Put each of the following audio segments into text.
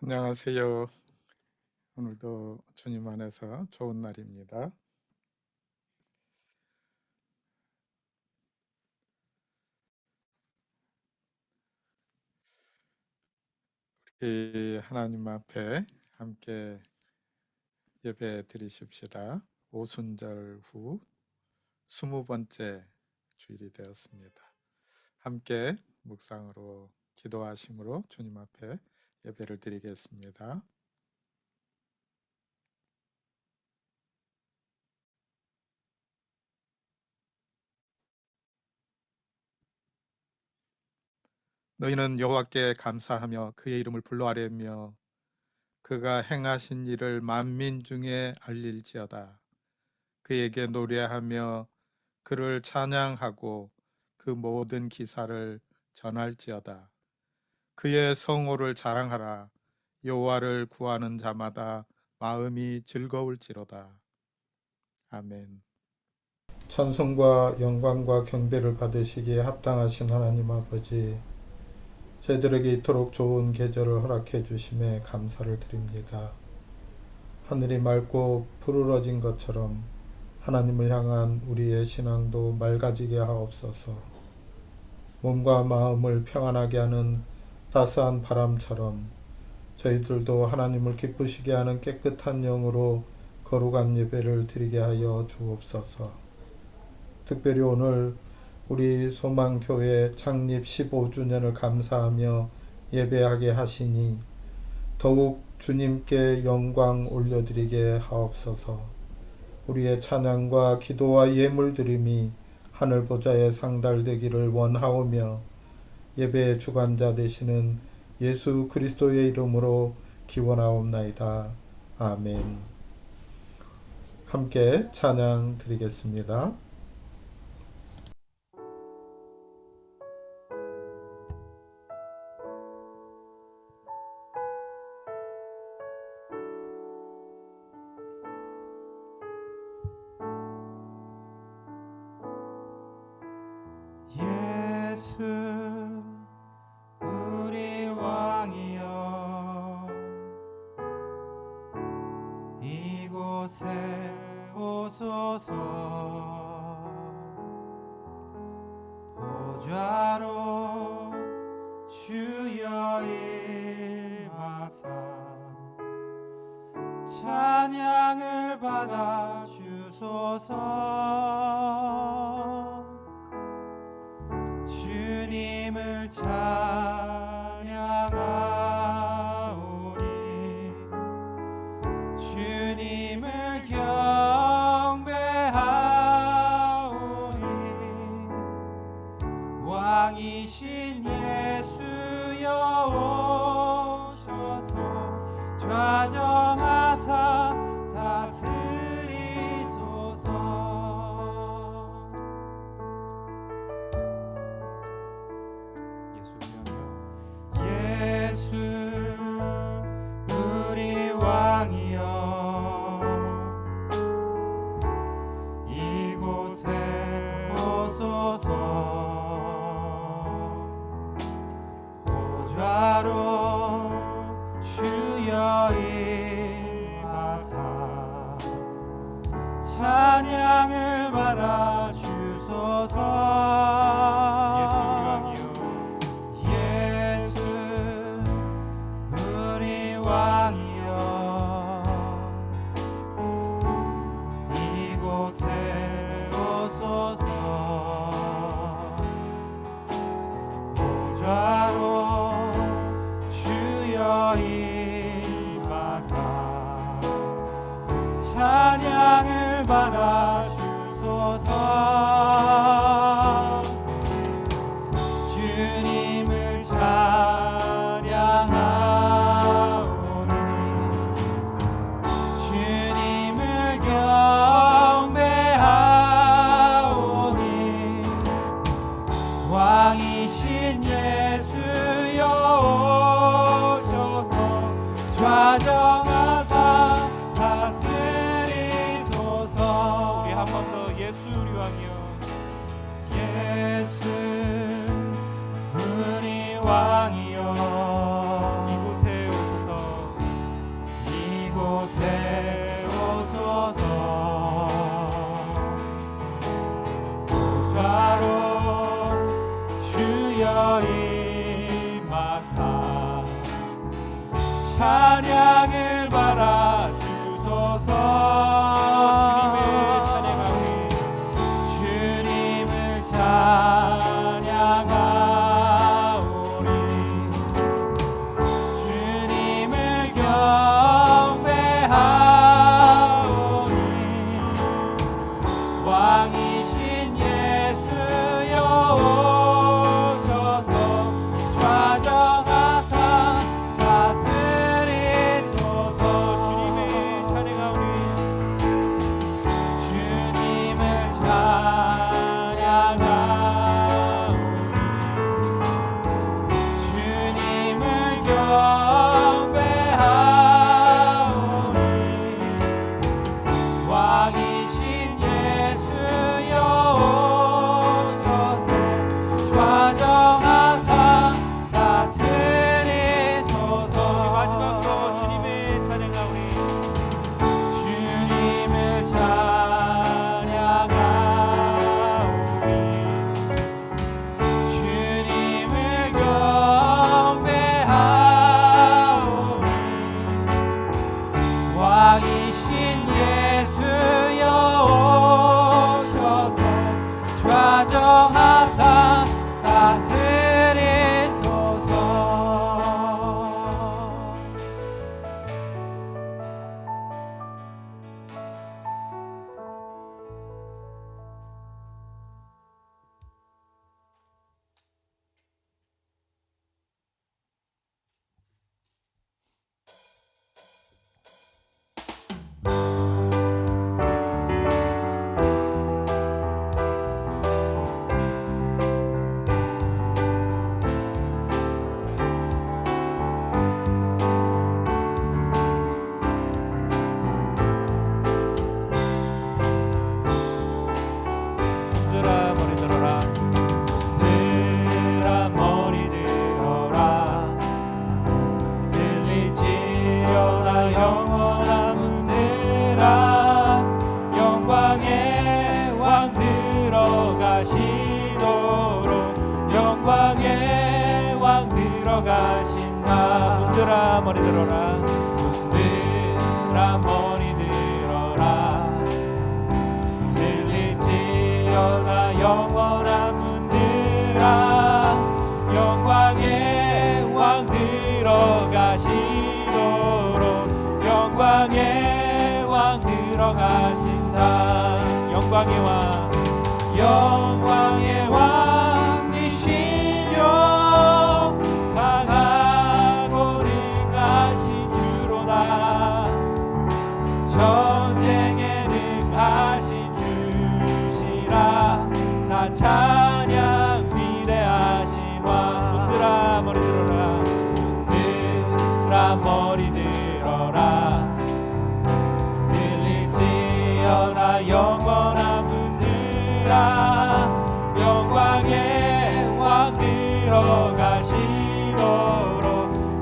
안녕하세요. 오늘도 주님 안에서 좋은 날입니다. 우리 하나님 앞에 함께 예배 드리십시다. 오순절 후 20번째 주일이 되었습니다. 함께 묵상으로 기도하심으로 주님 앞에 예배를 드리겠습니다. 너희는 여호와께 감사하며 그의 이름을 불러 아뢰며 그가 행하신 일을 만민 중에 알릴지어다. 그에게 노래하며 그를 찬양하고 그 모든 기사를 전할지어다. 그의 성호를 자랑하라. 여호와를 구하는 자마다 마음이 즐거울지로다. 아멘. 찬송과 영광과 경배를 받으시기에 합당하신 하나님 아버지, 저희들에게 이토록 좋은 계절을 허락해 주심에 감사를 드립니다. 하늘이 맑고 푸르러진 것처럼 하나님을 향한 우리의 신앙도 맑아지게 하옵소서. 몸과 마음을 평안하게 하는 따스한 바람처럼 저희들도 하나님을 기쁘시게 하는 깨끗한 영으로 거룩한 예배를 드리게 하여 주옵소서. 특별히 오늘 우리 소망교회 창립 15주년을 감사하며 예배하게 하시니 더욱 주님께 영광 올려드리게 하옵소서. 우리의 찬양과 기도와 예물드림이 하늘 보좌에 상달되기를 원하오며 예배의 주관자 되시는 예수 그리스도의 이름으로 기원하옵나이다. 아멘. 함께 찬양 드리겠습니다. 예수 우리 왕이여 이곳에 오소서. 보좌로 주여 임하사 찬양을 받아 주소서. 주님을 찬양하오니 주님을 경배하오니 왕이신 예수여 오셔서 좌정하사 보좌로 주여 임하사 찬양을 받아 주소서. 예수 우리 왕이여 이곳에 오소서. 보좌로 주여 임하사 찬양을 받아 주소서. 주님을 찬양하오니 주님을 경배하오니 왕이신 예수여 오셔서 좌정하사 다스리소서. 우리 한 번 더 예수 우리 왕이여 예수 우리 왕이여 이곳에 오소서. 찬양을 받아 주소서. 주님을 찬양하오니 주님을 찬양하오니 주님을 경배하오니 왕이신 예수여 오셔서 좌정하사 다스리소서. 주님을 찬양하오니 주님을 찬양하오니 주님을 경배하오니 왕이신 예수여 오셔서 좌정하사 다스리소서. 마지막으로 주님을 찬양하오니 주님을 찬양하오니 주님을 경배하오니 왕이신 예수여 오셔서 좌정하사 다스리소서. 들아 머리 들어라 들아 머리 들어라 들릴지어다 영원한 문들아 영광의 왕 들어가시도록 영광의 왕 들어가신다. 문들아 머리 들어라 문들아 머리 들어라 들릴지어다 영원한 문들아 영광의 왕 들어가시도록 영광의 왕 들어가신다. 영광의 왕 영광의 왕이시뇨 강하고 능하신 주로다 전쟁에 능하신 주시라 나 찬양 위대하신 왕. 문들아 머리 들어라 문들아 머리 들어라 들릴지어다 영원한 문들아 영광의 왕 들어가시도록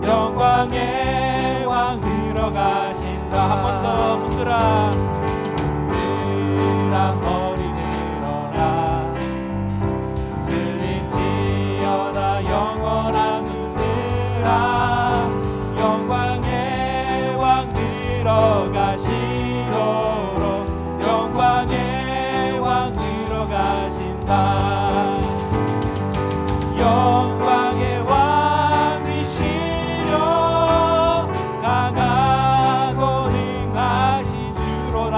영광의 왕 들어가신다. 한 번 더 문들아 문들아 머리 들어라 들릴지어다 영원한 문들아 영광의 왕 들어가시도록 영광의 왕 들어가신다. 영광의 왕이시려 강하고 능하신 주로다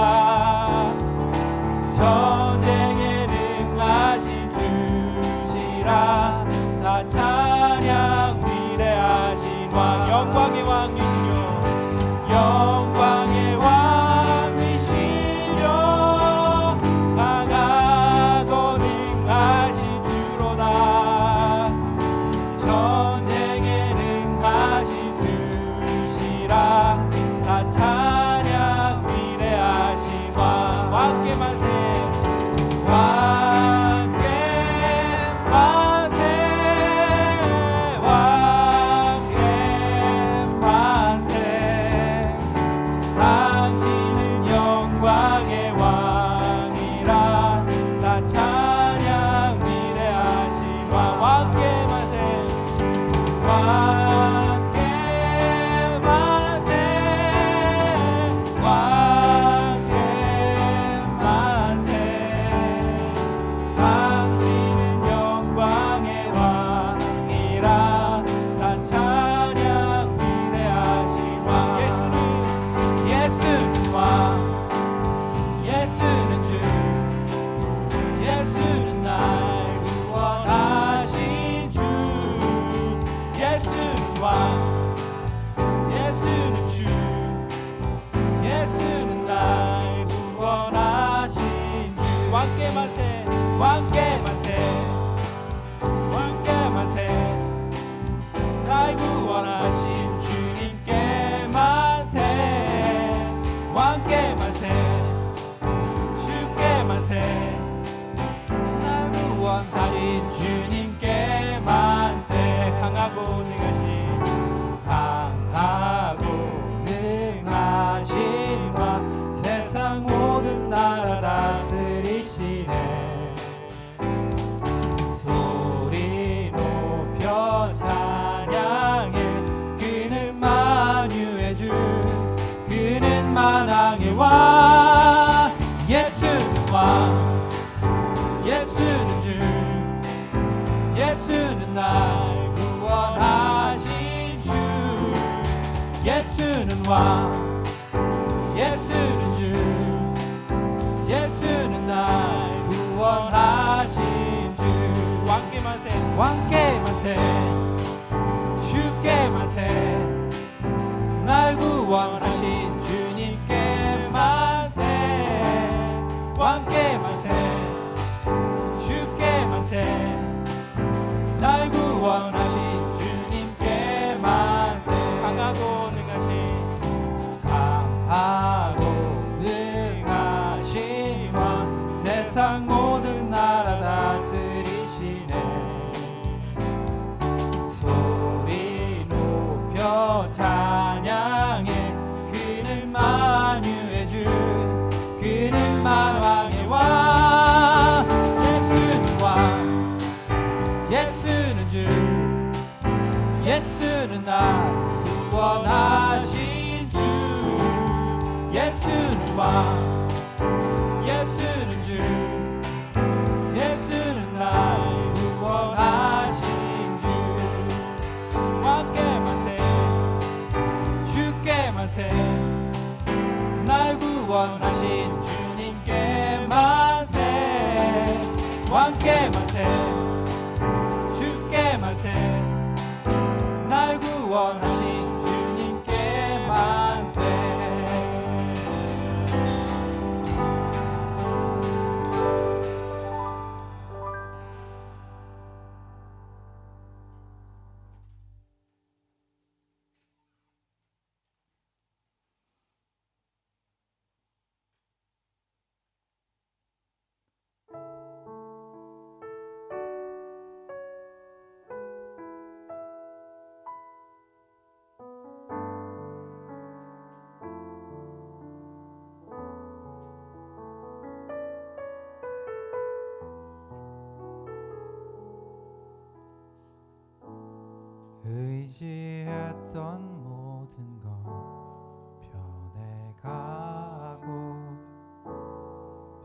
주님께 만세. 강하고 능하신 왕 세상 모든 나라 다스리시네. 소리 높여 찬양해. 그는 만유의 주, 그는 만왕의 왕. 예수는 왕, 예수는 주, 예수는 날 구원하신 주. 예수는 왕, 예수는 주, 예수는 날 구원하신 주. 왕께 만세, 왕께 만세, 주께 만세. 날 구원하신 주님께 만세. 왕께 만세, 주께 만세. 날 구원하신 주님께 만세. 강하고 능하신 왕 세상 모든 나라 다스리시네. 소리 높여 찬양해. 그는 만유의 주, 그는 만왕의 왕. 예수는 왕, 예수는 주, 예수는 날 구원하신 주. 예수는 왕, 예수는 주, 예수는 날 구원하신 주. 왕께 만세, 주께 만세. 날 구원하신 주님께 만세. 왕께 만세, 주께 만세. 날 구원하신 주님께 만세. 의지했던 모든 것 변해가고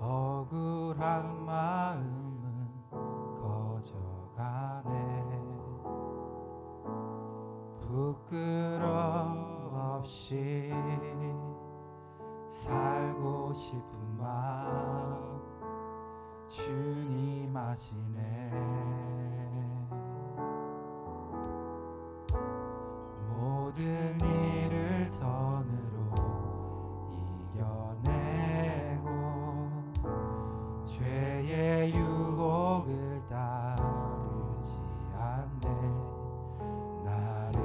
억울한 마음은 꺼져가네. 부끄러움 없이 살고 싶은 마음 주님 아시네. 모든 일을 선으로 이겨내고 죄의 유혹을 따르지 않네. 나를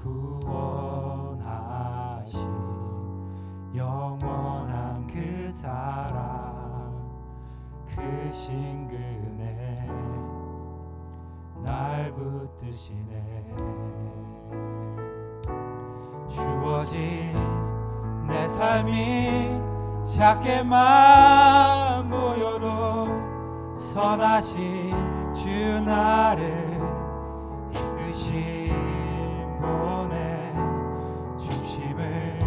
구원하신 영원한 그 사랑, 그 신근에 날 붙드시네. 주어진 내 삶이 작게만 보여도 선하신 주 나를 이끄신 분의 중심을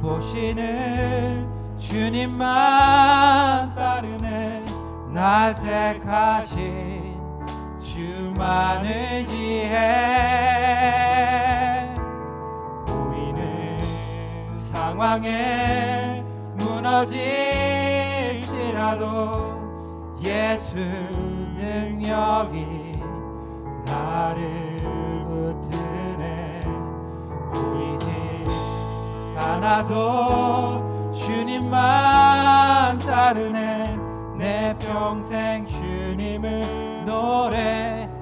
보시는 주님만 따르네. 날 택하신 주만의 지혜, 보이는 상황에 무너질지라도 예수 능력이 나를 붙드네. 보이지 않아도 주님만 따르네. 내 평생 주님을 노래하리라.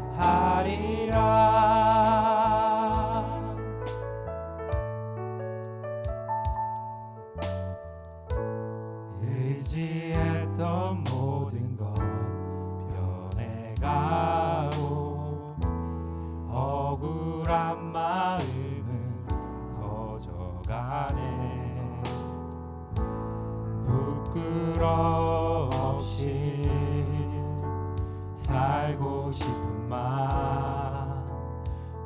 의지했던 모든 것 살고 싶은 맘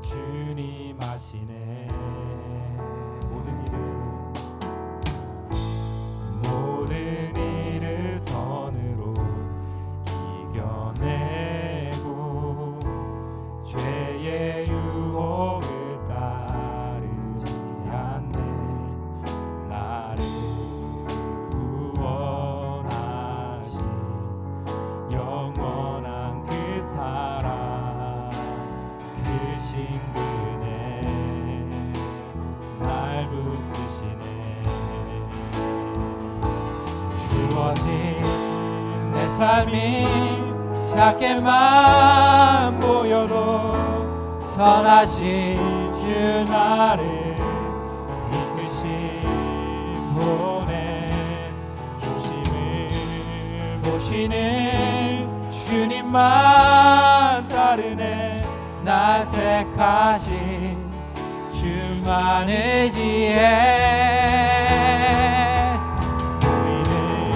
주님 아시네. 모든 일을 선으로 이겨내고 죄의 유혹을 따르지 않네. 나를 구원하신 영원한 그 사랑, 크신 그네 날 붙드시네. 주어진 내 삶이 작게만 보여도 선하신 주 나를 이끄신 본의 중심을 보시는 주님만 따르네. 날 택하신 주만의 지혜, 우리는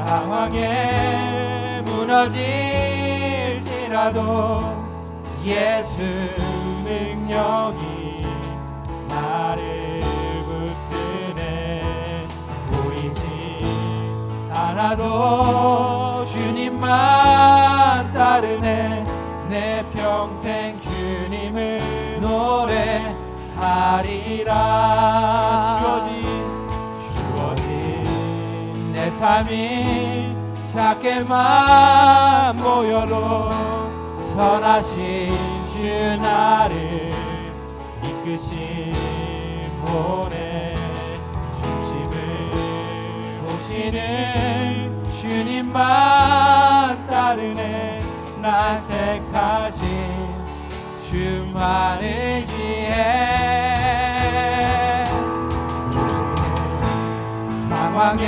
상황에 무너질지라도 예수 능력이 나를 붙드네. 보이지 않아도 주님만 따르네. 내 평생 주님을 노래하리라. 주어진 내 삶이 작게만 보여도 선하신 주 나를 이끄신 본의 중심을 보시는 주님만 따르네. 날 택하신 주만의 지혜, 상황에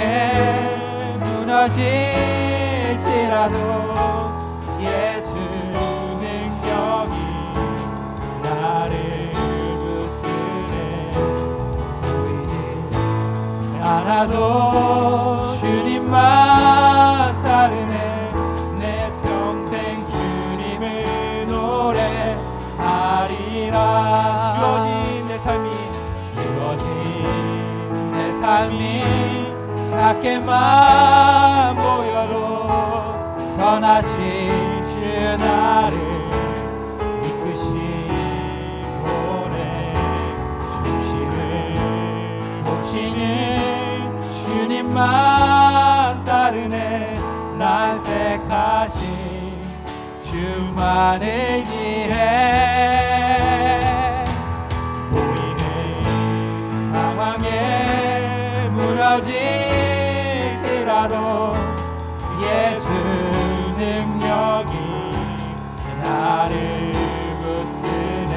무너질지라도 예수 능력이 나를 붙드네. 보이지 않아도 주님만 따르네. 내 평생 주님을 노래하리라. 주어진 내 삶이 작게만 보여도 선하신 주 나를 이끄신 본의 중심을 보시는 주님만 따르네. 날 택하신 주만의 지혜, 보이는 상황에 무너질지라도 예수 능력이 나를 붙드네.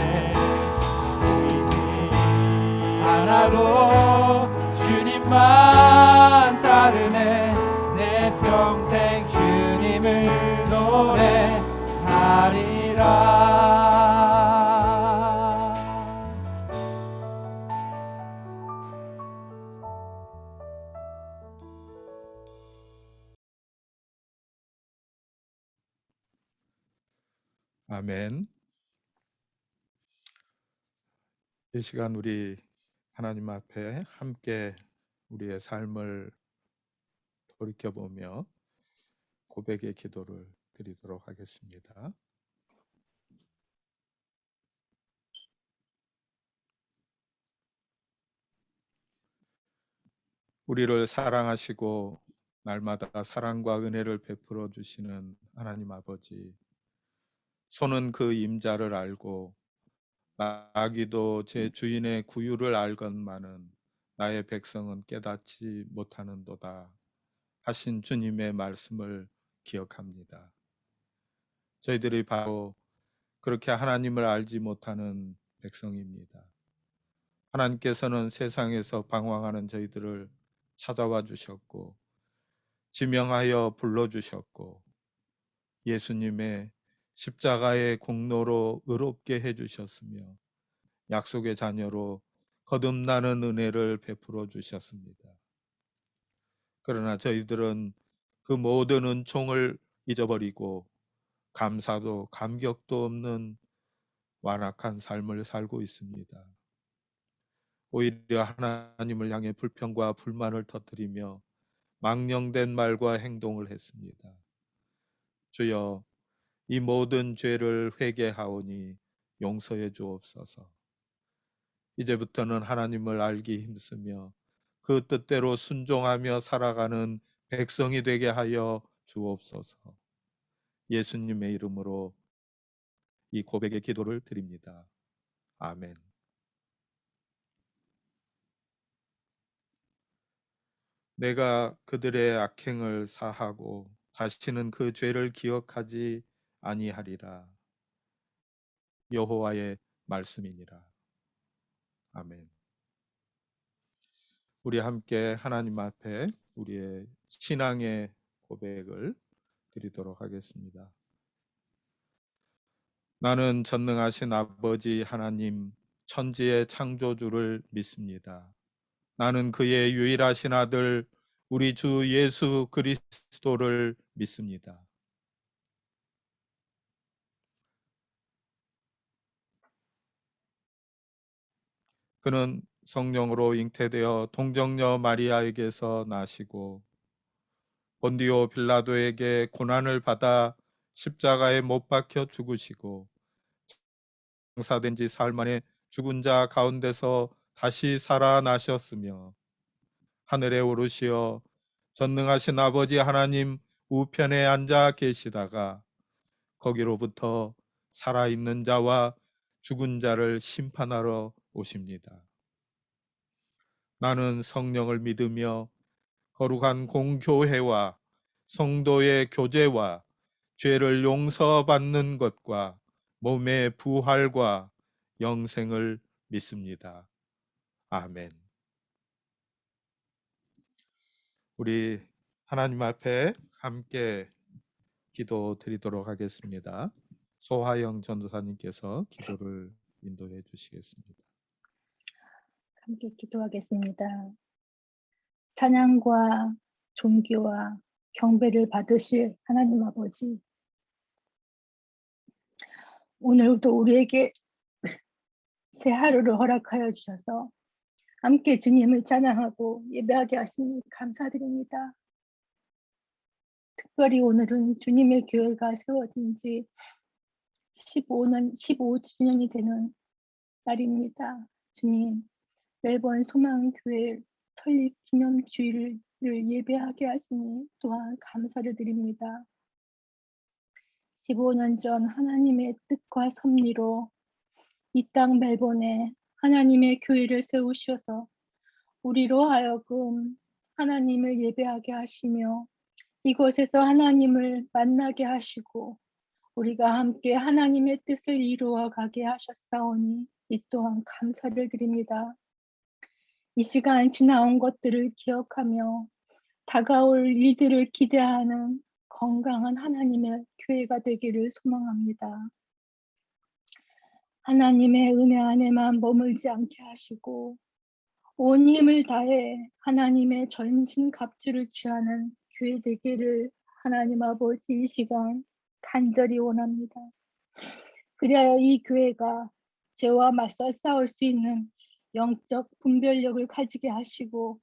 보이지 않아도 주님만 따르네. 내 평생 주님을 노래하리라. 아멘. 이 시간 우리 하나님 앞에 함께 우리의 삶을 돌이켜보며 고백의 기도를 드리도록 하겠습니다. 우리를 사랑하시고 날마다 사랑과 은혜를 베풀어 주시는 하나님 아버지, 소는 그 임자를 알고 나귀도 제 주인의 구유를 알건만은 나의 백성은 깨닫지 못하는도다 하신 주님의 말씀을 기억합니다. 저희들이 바로 그렇게 하나님을 알지 못하는 백성입니다. 하나님께서는 세상에서 방황하는 저희들을 찾아와 주셨고 지명하여 불러주셨고 예수님의 십자가의 공로로 의롭게 해주셨으며 약속의 자녀로 거듭나는 은혜를 베풀어 주셨습니다. 그러나 저희들은 그 모든 은총을 잊어버리고 감사도 감격도 없는 완악한 삶을 살고 있습니다. 오히려 하나님을 향해 불평과 불만을 터뜨리며 망령된 말과 행동을 했습니다. 주여, 이 모든 죄를 회개하오니 용서해 주옵소서. 이제부터는 하나님을 알기 힘쓰며 그 뜻대로 순종하며 살아가는 백성이 되게 하여 주옵소서. 예수님의 이름으로 이 고백의 기도를 드립니다. 아멘. 내가 그들의 악행을 사하고 다시는 그 죄를 기억하지 아니하리라. 여호와의 말씀이니라. 아멘. 우리 함께 하나님 앞에 우리의 신앙의 고백을 드리도록 하겠습니다. 나는 전능하신 아버지 하나님, 천지의 창조주를 믿습니다. 나는 그의 유일하신 아들 우리 주 예수 그리스도를 믿습니다. 그는 성령으로 잉태되어 동정녀 마리아에게서 나시고 본디오 빌라도에게 고난을 받아 십자가에 못 박혀 죽으시고 장사된 지 사흘 만에 죽은 자 가운데서 다시 살아나셨으며 하늘에 오르시어 전능하신 아버지 하나님 우편에 앉아 계시다가 거기로부터 살아있는 자와 죽은 자를 심판하러 오십니다. 나는 성령을 믿으며 거룩한 공교회와 성도의 교제와 죄를 용서받는 것과 몸의 부활과 영생을 믿습니다. 아멘. 우리 하나님 앞에 함께 기도 드리도록 하겠습니다. 소하영 전도사님께서 기도를 인도해 주시겠습니다. 함께 기도하겠습니다. 찬양과 존귀와 경배를 받으실 하나님 아버지, 오늘도 우리에게 새 하루를 허락하여 주셔서 함께 주님을 찬양하고 예배하게 하시니 감사드립니다. 특별히 오늘은 주님의 교회가 세워진 지 15주년이 되는 날입니다. 주님, 멜번 소망교회 설립 기념주일을 예배하게 하시니 또한 감사를 드립니다. 15년 전 하나님의 뜻과 섭리로 이 땅 멜번에 하나님의 교회를 세우셔서 우리로 하여금 하나님을 예배하게 하시며 이곳에서 하나님을 만나게 하시고 우리가 함께 하나님의 뜻을 이루어 가게 하셨사오니 이 또한 감사를 드립니다. 이 시간 지나온 것들을 기억하며 다가올 일들을 기대하는 건강한 하나님의 교회가 되기를 소망합니다. 하나님의 은혜 안에만 머물지 않게 하시고 온 힘을 다해 하나님의 전신 갑주를 취하는 교회 되기를 하나님 아버지 이 시간 간절히 원합니다. 그리하여 이 교회가 죄와 맞서 싸울 수 있는 영적 분별력을 가지게 하시고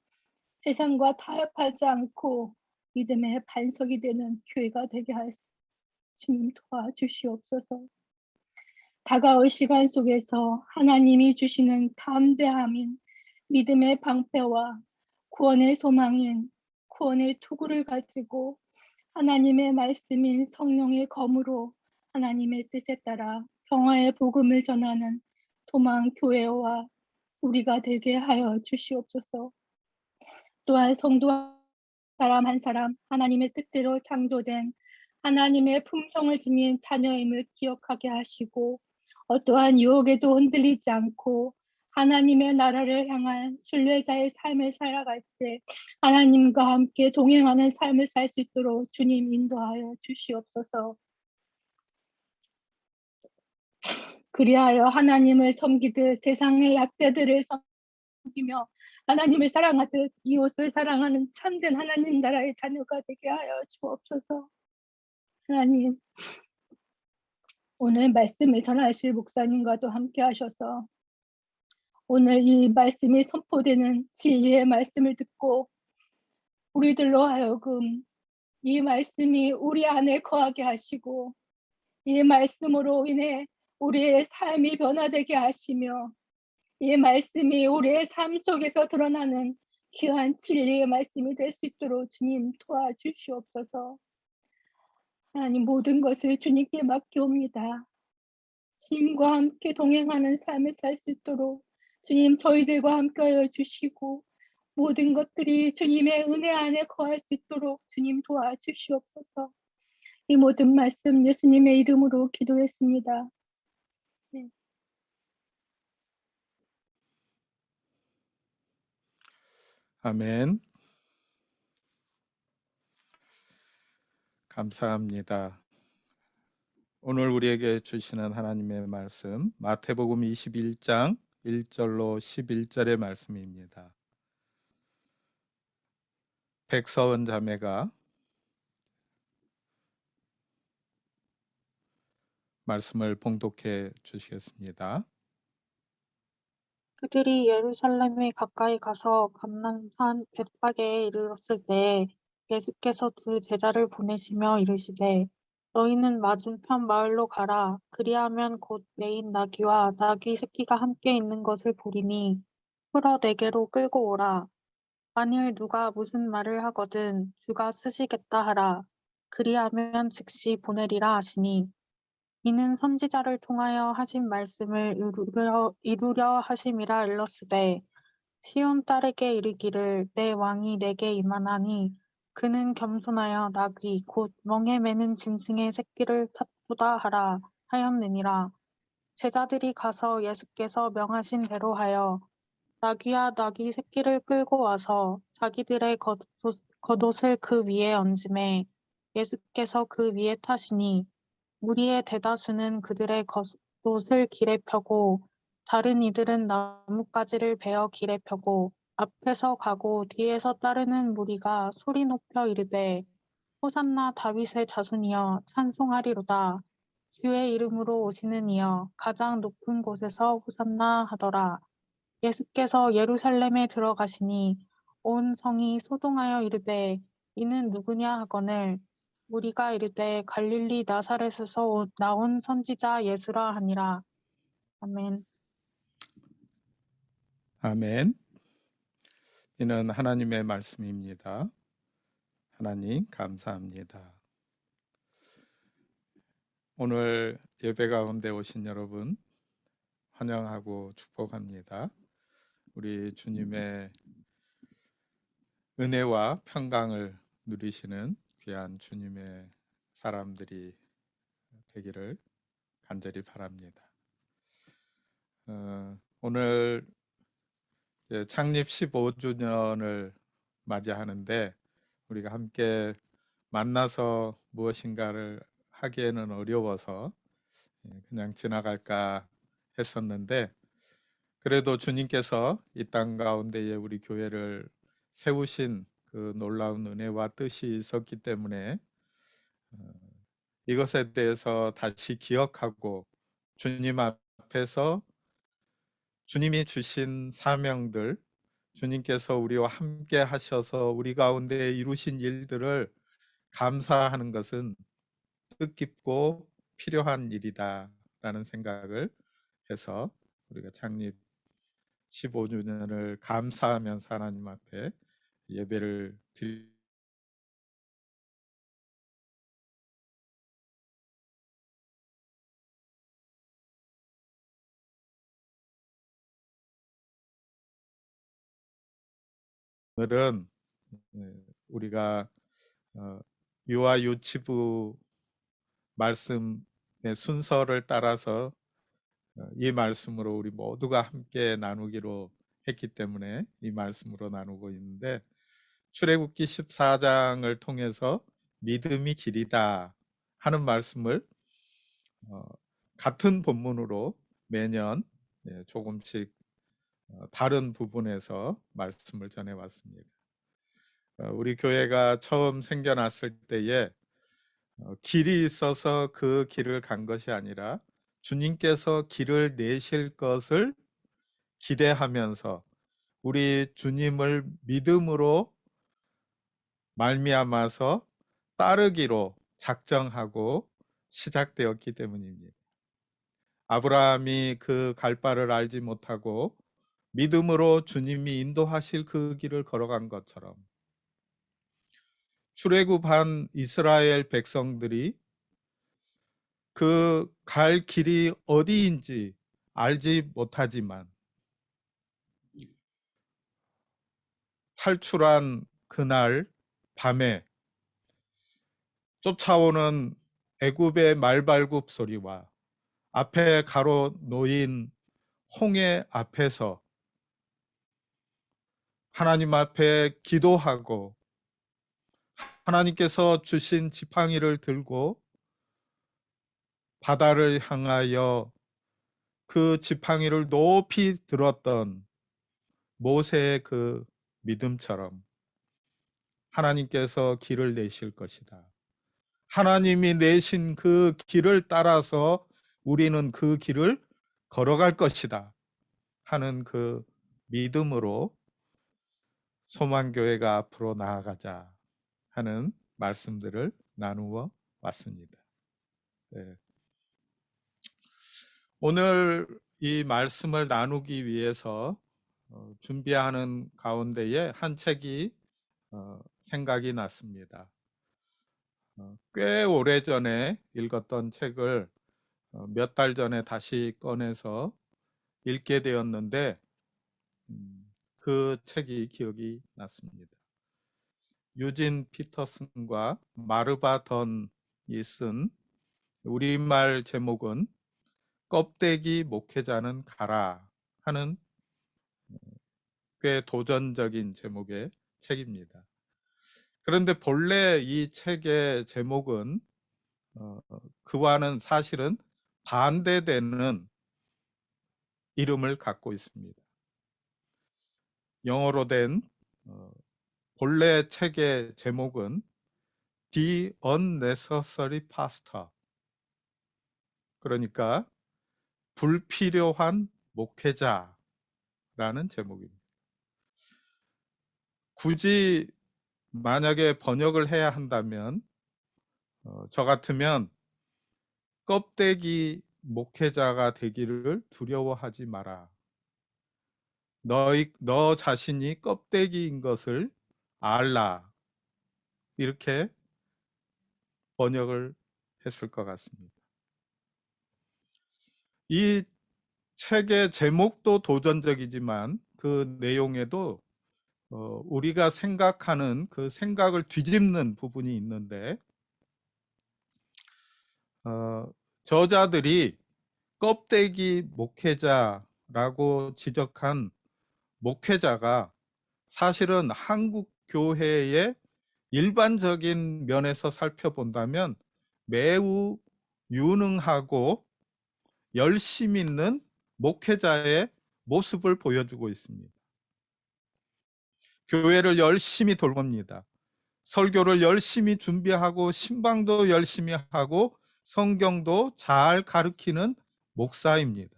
세상과 타협하지 않고 믿음의 반석이 되는 교회가 되게 하시고 주님 도와주시옵소서. 다가올 시간 속에서 하나님이 주시는 담대함인 믿음의 방패와 구원의 소망인 구원의 투구를 가지고 하나님의 말씀인 성령의 검으로 하나님의 뜻에 따라 평화의 복음을 전하는 소망 교회와 우리가 되게 하여 주시옵소서. 또한 성도 사람 한 사람 하나님의 뜻대로 창조된 하나님의 품성을 지닌 자녀임을 기억하게 하시고 어떠한 유혹에도 흔들리지 않고 하나님의 나라를 향한 순례자의 삶을 살아갈 때 하나님과 함께 동행하는 삶을 살 수 있도록 주님 인도하여 주시옵소서. 그리하여 하나님을 섬기듯 세상의 약자들을 섬기며 하나님을 사랑하듯 이웃을 사랑하는 참된 하나님 나라의 자녀가 되게 하여 주옵소서. 하나님, 오늘 말씀을 전하실 목사님과도 함께 하셔서 오늘 이 말씀이 선포되는 진리의 말씀을 듣고 우리들로 하여금 이 말씀이 우리 안에 거하게 하시고 이 말씀으로 인해 우리의 삶이 변화되게 하시며 이 말씀이 우리의 삶 속에서 드러나는 귀한 진리의 말씀이 될 수 있도록 주님 도와주시옵소서. 하나님 모든 것을 주님께 맡기옵니다. 주님과 함께 동행하는 삶을 살 수 있도록 주님 저희들과 함께하여 주시고 모든 것들이 주님의 은혜 안에 거할 수 있도록 주님 도와주시옵소서. 이 모든 말씀 예수님의 이름으로 기도했습니다. 네. 아멘. 감사합니다. 오늘 우리에게 주시는 하나님의 말씀 마태복음 21장 1절로 11절의 말씀입니다. 백서원 자매가 말씀을 봉독해 주시겠습니다. 그들이 예루살렘에 가까이 가서 감람산 벳파게에 이르렀을 때 예수께서 두 제자를 보내시며 이르시되 너희는 맞은편 마을로 가라. 그리하면 곧 메인 나귀와 나귀 새끼가 함께 있는 것을 보리니 풀어 내게로 끌고 오라. 만일 누가 무슨 말을 하거든 주가 쓰시겠다 하라. 그리하면 즉시 보내리라 하시니 이는 선지자를 통하여 하신 말씀을 이루려 하심이라 일렀으되 시온 딸에게 이르기를 내 왕이 내게 임하나니 그는 겸손하여 나귀 곧 멍에 매는 짐승의 새끼를 탔도다 하라 하였느니라. 제자들이 가서 예수께서 명하신 대로 하여 나귀와 나귀 새끼를 끌고 와서 자기들의 겉옷을 그 위에 얹음에 예수께서 그 위에 타시니 무리의 대다수는 그들의 겉옷을 길에 펴고 다른 이들은 나뭇가지를 베어 길에 펴고 앞에서 가고 뒤에서 따르는 무리가 소리 높여 이르되 호산나 다윗의 자손이여 찬송하리로다. 주의 이름으로 오시는 이여 가장 높은 곳에서 호산나 하더라. 예수께서 예루살렘에 들어가시니 온 성이 소동하여 이르되 이는 누구냐 하거늘 무리가 이르되 갈릴리 나사렛에서 나온 선지자 예수라 하니라. 아멘. 아멘. 이는 하나님의 말씀입니다. 하나님 감사합니다. 오늘 예배 가운데 오신 여러분 환영하고 축복합니다. 우리 주님의 은혜와 평강을 누리시는 귀한 주님의 사람들이 되기를 간절히 바랍니다. 오늘 창립 15주년을 맞이하는데 우리가 함께 만나서 무엇인가를 하기에는 어려워서 그냥 지나갈까 했었는데 그래도 주님께서 이 땅 가운데에 우리 교회를 세우신 그 놀라운 은혜와 뜻이 있었기 때문에 이것에 대해서 다시 기억하고 주님 앞에서 주님이 주신 사명들, 주님께서 우리와 함께 하셔서 우리 가운데 이루신 일들을 감사하는 것은 뜻깊고 필요한 일이다라는 생각을 해서 우리가 창립 15주년을 감사하면서 하나님 앞에 예배를 오늘은 우리가 유아 유치부 말씀의 순서를 따라서 이 말씀으로 우리 모두가 함께 나누기로 했기 때문에 이 말씀으로 나누고 있는데 출애굽기 14장을 통해서 믿음이 길이다 하는 말씀을 같은 본문으로 매년 조금씩 다른 부분에서 말씀을 전해왔습니다. 우리 교회가 처음 생겨났을 때에 길이 있어서 그 길을 간 것이 아니라 주님께서 길을 내실 것을 기대하면서 우리 주님을 믿음으로 말미암아서 따르기로 작정하고 시작되었기 때문입니다. 아브라함이 그 갈 바를 알지 못하고 믿음으로 주님이 인도하실 그 길을 걸어간 것처럼 출애굽한 이스라엘 백성들이 그 갈 길이 어디인지 알지 못하지만 탈출한 그날 밤에 쫓아오는 애굽의 말발굽 소리와 앞에 가로 놓인 홍해 앞에서 하나님 앞에 기도하고 하나님께서 주신 지팡이를 들고 바다를 향하여 그 지팡이를 높이 들었던 모세의 그 믿음처럼 하나님께서 길을 내실 것이다. 하나님이 내신 그 길을 따라서 우리는 그 길을 걸어갈 것이다 하는 그 믿음으로 소망교회가 앞으로 나아가자 하는 말씀들을 나누어 왔습니다. 네. 오늘 이 말씀을 나누기 위해서 준비하는 가운데에 한 책이 생각이 났습니다. 꽤 오래전에 읽었던 책을 몇 달 전에 다시 꺼내서 읽게 되었는데 그 책이 기억이 났습니다. 유진 피터슨과 마르바 던이 쓴 우리말 제목은 껍데기 목회자는 가라 하는 꽤 도전적인 제목의 책입니다. 그런데 본래 이 책의 제목은 그와는 사실은 반대되는 이름을 갖고 있습니다. 영어로 된 본래 책의 제목은 The Unnecessary Pastor, 그러니까 불필요한 목회자라는 제목입니다. 굳이 만약에 번역을 해야 한다면 저 같으면 껍데기 목회자가 되기를 두려워하지 마라. 너 자신이 껍데기인 것을 알라. 이렇게 번역을 했을 것 같습니다. 이 책의 제목도 도전적이지만 그 내용에도 우리가 생각하는 그 생각을 뒤집는 부분이 있는데 저자들이 껍데기 목회자라고 지적한 목회자가 사실은 한국 교회의 일반적인 면에서 살펴본다면 매우 유능하고 열심 있는 목회자의 모습을 보여주고 있습니다. 교회를 열심히 돌봅니다. 설교를 열심히 준비하고 신방도 열심히 하고 성경도 잘 가르치는 목사입니다.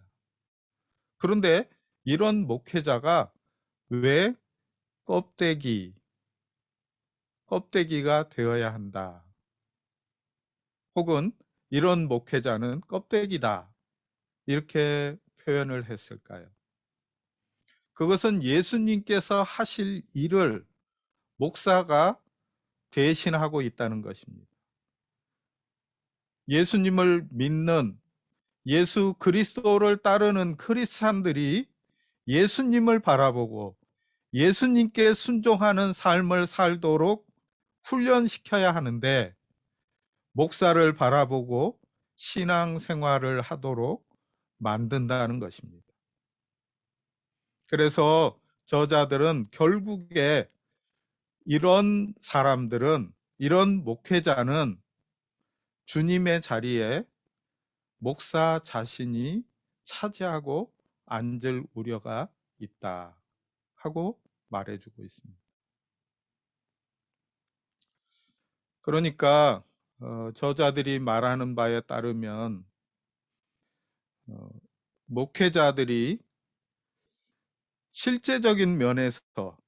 그런데 이런 목회자가 왜 껍데기가 되어야 한다, 혹은 이런 목회자는 껍데기다, 이렇게 표현을 했을까요? 그것은 예수님께서 하실 일을 목사가 대신하고 있다는 것입니다. 예수님을 믿는, 예수 그리스도를 따르는 크리스찬들이 예수님을 바라보고 예수님께 순종하는 삶을 살도록 훈련시켜야 하는데 목사를 바라보고 신앙생활을 하도록 만든다는 것입니다. 그래서 저자들은 결국에 이런 사람들은, 이런 목회자는 주님의 자리에 목사 자신이 차지하고 앉을 우려가 있다 하고 말해주고 있습니다. 그러니까 저자들이 말하는 바에 따르면 목회자들이 실제적인 면에서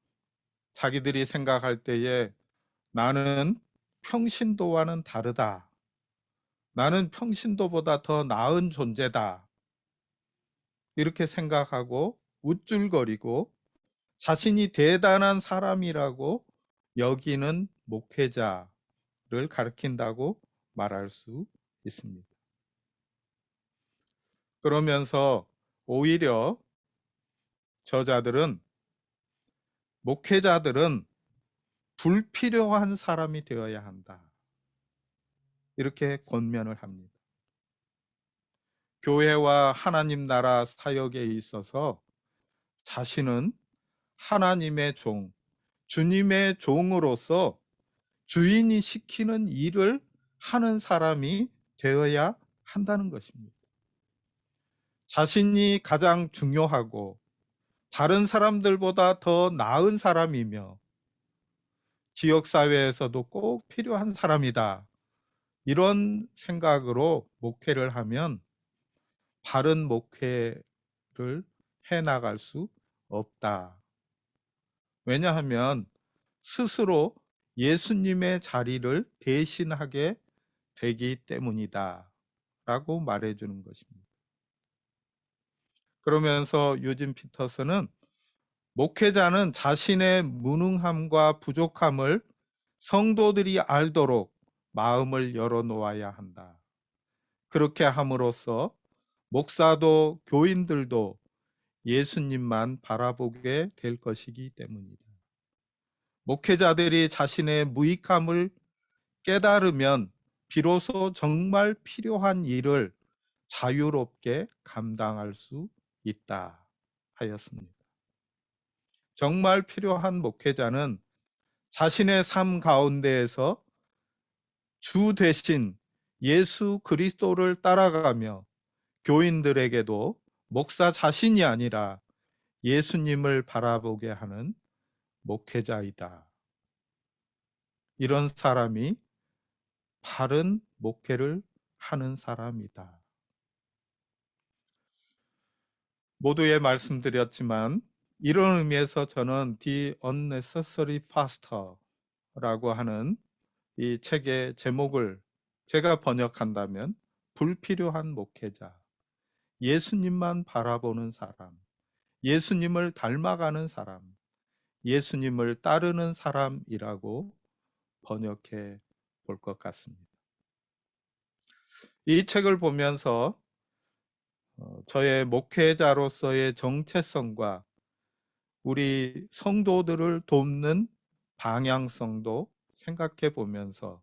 자기들이 생각할 때에 나는 평신도와는 다르다. 나는 평신도보다 더 나은 존재다. 이렇게 생각하고 우쭐거리고 자신이 대단한 사람이라고 여기는 목회자를 가리킨다고 말할 수 있습니다. 그러면서 오히려 저자들은 목회자들은 불필요한 사람이 되어야 한다. 이렇게 권면을 합니다. 교회와 하나님 나라 사역에 있어서 자신은 하나님의 종, 주님의 종으로서 주인이 시키는 일을 하는 사람이 되어야 한다는 것입니다. 자신이 가장 중요하고 다른 사람들보다 더 나은 사람이며 지역사회에서도 꼭 필요한 사람이다. 이런 생각으로 목회를 하면 바른 목회를 해나갈 수 없다. 왜냐하면 스스로 예수님의 자리를 대신하게 되기 때문이다. 라고 말해주는 것입니다. 그러면서 유진 피터슨은 목회자는 자신의 무능함과 부족함을 성도들이 알도록 마음을 열어놓아야 한다. 그렇게 함으로써 목사도 교인들도 예수님만 바라보게 될 것이기 때문이다. 목회자들이 자신의 무익함을 깨달으면 비로소 정말 필요한 일을 자유롭게 감당할 수 있다 하였습니다. 정말 필요한 목회자는 자신의 삶 가운데에서 주 대신 예수 그리스도를 따라가며 교인들에게도 목사 자신이 아니라 예수님을 바라보게 하는 목회자이다. 이런 사람이 바른 목회를 하는 사람이다. 모두에 말씀드렸지만 이런 의미에서 저는 The Unnecessary Pastor라고 하는 이 책의 제목을 제가 번역한다면 불필요한 목회자, 예수님만 바라보는 사람, 예수님을 닮아가는 사람, 예수님을 따르는 사람이라고 번역해 볼 것 같습니다. 이 책을 보면서 저의 목회자로서의 정체성과 우리 성도들을 돕는 방향성도 생각해 보면서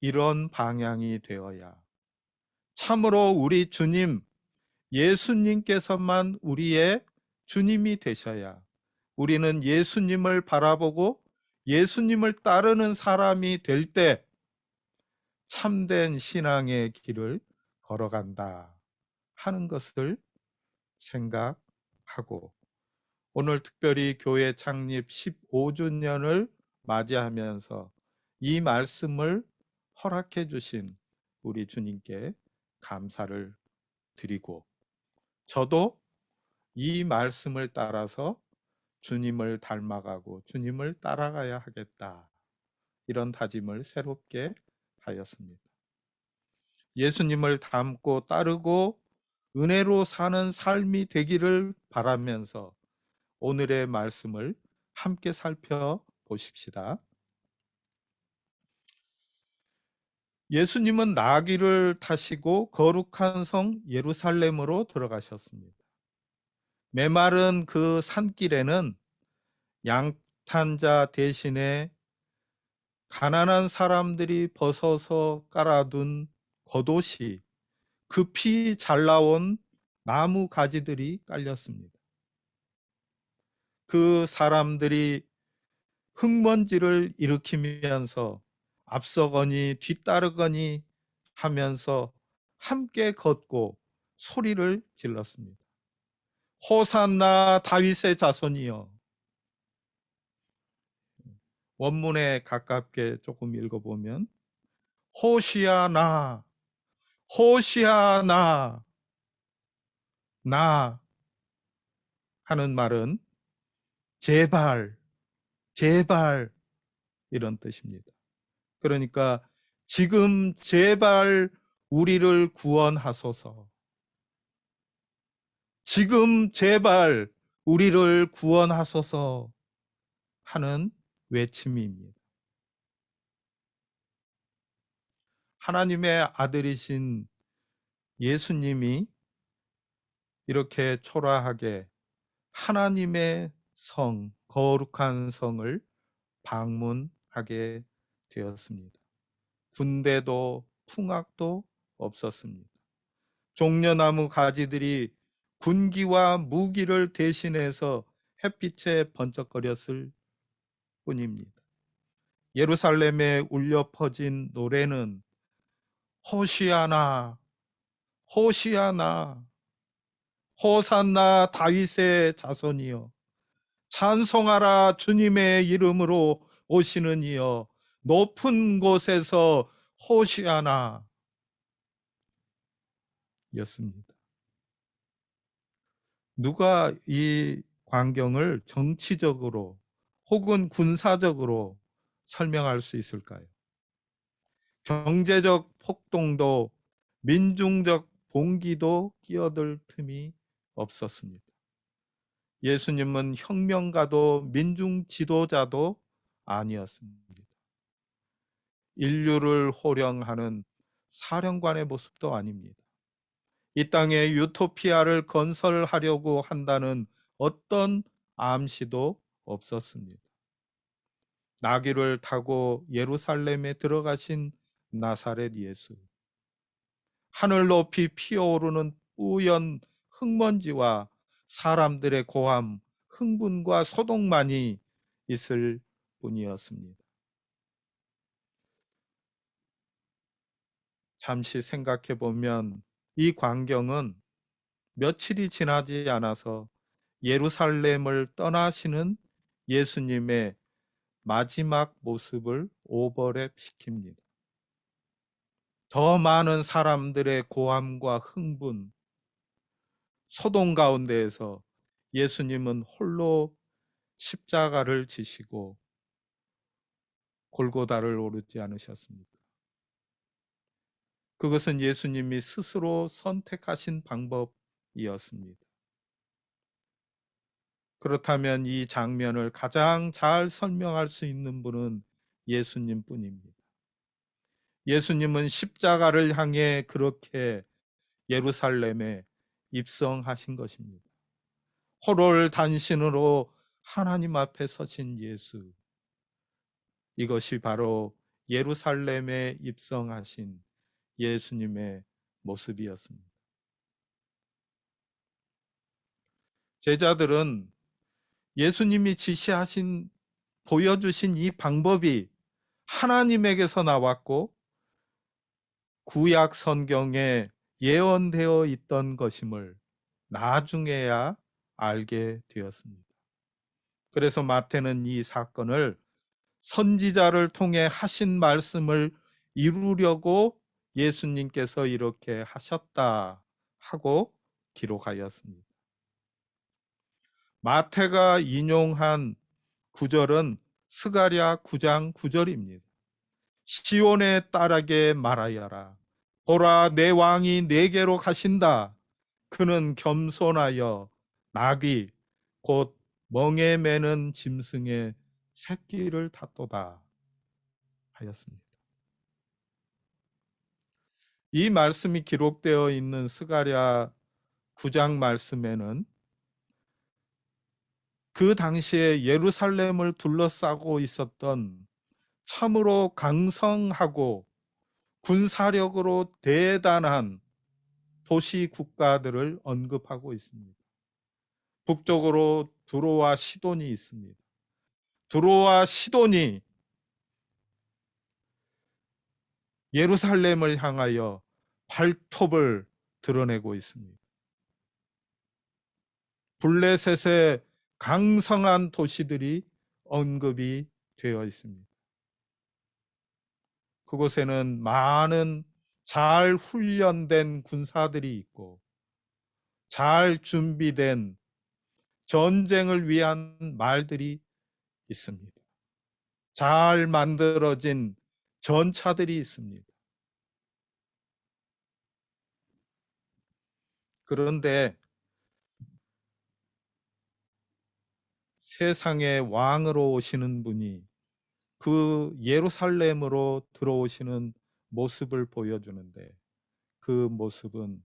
이런 방향이 되어야 참으로 우리 주님 예수님께서만 우리의 주님이 되셔야 우리는 예수님을 바라보고 예수님을 따르는 사람이 될 때 참된 신앙의 길을 걸어간다 하는 것을 생각하고 오늘 특별히 교회 창립 15주년을 맞이하면서 이 말씀을 허락해 주신 우리 주님께 감사를 드리고 저도 이 말씀을 따라서 주님을 닮아가고 주님을 따라가야 하겠다. 이런 다짐을 새롭게 하였습니다. 예수님을 닮고 따르고 은혜로 사는 삶이 되기를 바라면서 오늘의 말씀을 함께 살펴보십시다. 예수님은 나귀를 타시고 거룩한 성 예루살렘으로 들어가셨습니다. 메마른 그 산길에는 양탄자 대신에 가난한 사람들이 벗어서 깔아둔 겉옷이 급히 잘라온 나무 가지들이 깔렸습니다. 그 사람들이 흙먼지를 일으키면서 앞서거니 뒤따르거니 하면서 함께 걷고 소리를 질렀습니다. 호산나 다윗의 자손이여. 원문에 가깝게 조금 읽어보면 호시아나, 호시아나, 나 하는 말은 제발, 제발 이런 뜻입니다. 그러니까 지금 제발 우리를 구원하소서. 지금 제발 우리를 구원하소서 하는 외침입니다. 하나님의 아들이신 예수님이 이렇게 초라하게 하나님의 성, 거룩한 성을 방문하게 되었습니다. 군대도 풍악도 없었습니다. 종려나무 가지들이 군기와 무기를 대신해서 햇빛에 번쩍거렸을 뿐입니다. 예루살렘에 울려 퍼진 노래는 호시아나, 호시아나, 호산나 다윗의 자손이여, 찬송하라 주님의 이름으로 오시는 이여, 높은 곳에서 호시아나 였습니다. 누가 이 광경을 정치적으로 혹은 군사적으로 설명할 수 있을까요? 경제적 폭동도 민중적 봉기도 끼어들 틈이 없었습니다. 예수님은 혁명가도 민중 지도자도 아니었습니다. 인류를 호령하는 사령관의 모습도 아닙니다. 이 땅에 유토피아를 건설하려고 한다는 어떤 암시도 없었습니다. 나귀를 타고 예루살렘에 들어가신 나사렛 예수, 하늘 높이 피어오르는 뿌연 흙먼지와 사람들의 고함, 흥분과 소동만이 있을 뿐이었습니다. 잠시 생각해 보면 이 광경은 며칠이 지나지 않아서 예루살렘을 떠나시는 예수님의 마지막 모습을 오버랩 시킵니다. 더 많은 사람들의 고함과 흥분, 소동 가운데에서 예수님은 홀로 십자가를 지시고 골고다를 오르지 않으셨습니까? 그것은 예수님이 스스로 선택하신 방법이었습니다. 그렇다면 이 장면을 가장 잘 설명할 수 있는 분은 예수님 뿐입니다. 예수님은 십자가를 향해 그렇게 예루살렘에 입성하신 것입니다. 호롤 단신으로 하나님 앞에 서신 예수, 이것이 바로 예루살렘에 입성하신 예수님의 모습이었습니다. 제자들은 예수님이 지시하신, 보여주신 이 방법이 하나님에게서 나왔고 구약 성경에 예언되어 있던 것임을 나중에야 알게 되었습니다. 그래서 마태는 이 사건을 선지자를 통해 하신 말씀을 이루려고 예수님께서 이렇게 하셨다 하고 기록하였습니다. 마태가 인용한 구절은 스가랴 9장 9절입니다. 시온의 딸에게 말하여라. 보라, 내 왕이 내게로 가신다. 그는 겸손하여 나귀 곧 멍에 매는 짐승의 새끼를 탔도다 하였습니다. 이 말씀이 기록되어 있는 스가랴 9장 말씀에는 그 당시에 예루살렘을 둘러싸고 있었던 참으로 강성하고 군사력으로 대단한 도시 국가들을 언급하고 있습니다. 북쪽으로 두로와 시돈이 있습니다. 두로와 시돈이 예루살렘을 향하여 발톱을 드러내고 있습니다. 블레셋의 강성한 도시들이 언급이 되어 있습니다. 그곳에는 많은 잘 훈련된 군사들이 있고 잘 준비된 전쟁을 위한 말들이 있습니다. 잘 만들어진 전차들이 있습니다. 그런데 세상의 왕으로 오시는 분이 그 예루살렘으로 들어오시는 모습을 보여주는데, 그 모습은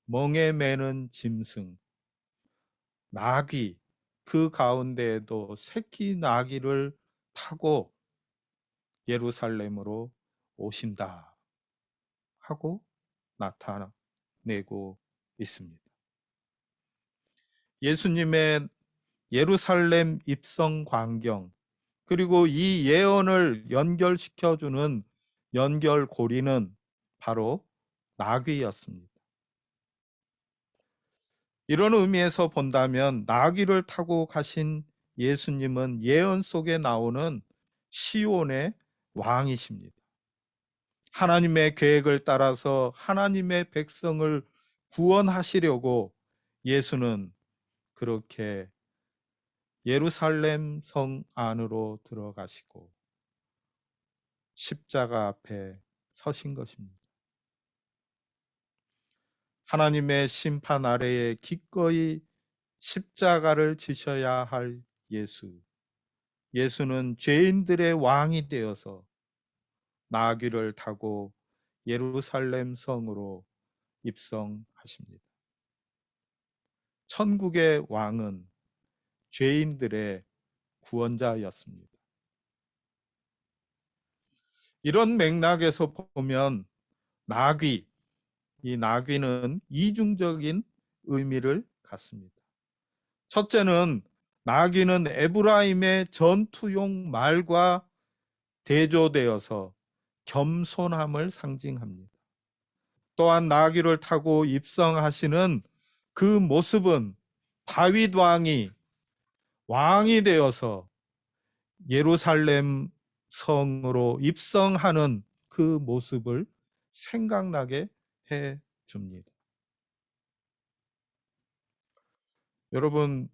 멍에 매는 짐승, 나귀, 그 가운데에도 새끼 나귀를 타고 예루살렘으로 오신다 하고 나타내고 있습니다. 예수님의 예루살렘 입성 광경, 그리고 이 예언을 연결시켜주는 연결고리는 바로 나귀였습니다. 이런 의미에서 본다면 나귀를 타고 가신 예수님은 예언 속에 나오는 시온의 왕이십니다. 하나님의 계획을 따라서 하나님의 백성을 구원하시려고 예수는 그렇게 예루살렘 성 안으로 들어가시고 십자가 앞에 서신 것입니다. 하나님의 심판 아래에 기꺼이 십자가를 지셔야 할 예수. 예수는 죄인들의 왕이 되어서 나귀를 타고 예루살렘 성으로 입성하십니다. 천국의 왕은 죄인들의 구원자였습니다. 이런 맥락에서 보면 이 나귀는 이중적인 의미를 갖습니다. 첫째는 나귀는 에브라임의 전투용 말과 대조되어서 겸손함을 상징합니다. 또한 나귀를 타고 입성하시는 그 모습은 다윗 왕이 되어서 예루살렘 성으로 입성하는 그 모습을 생각나게 해 줍니다. 여러분,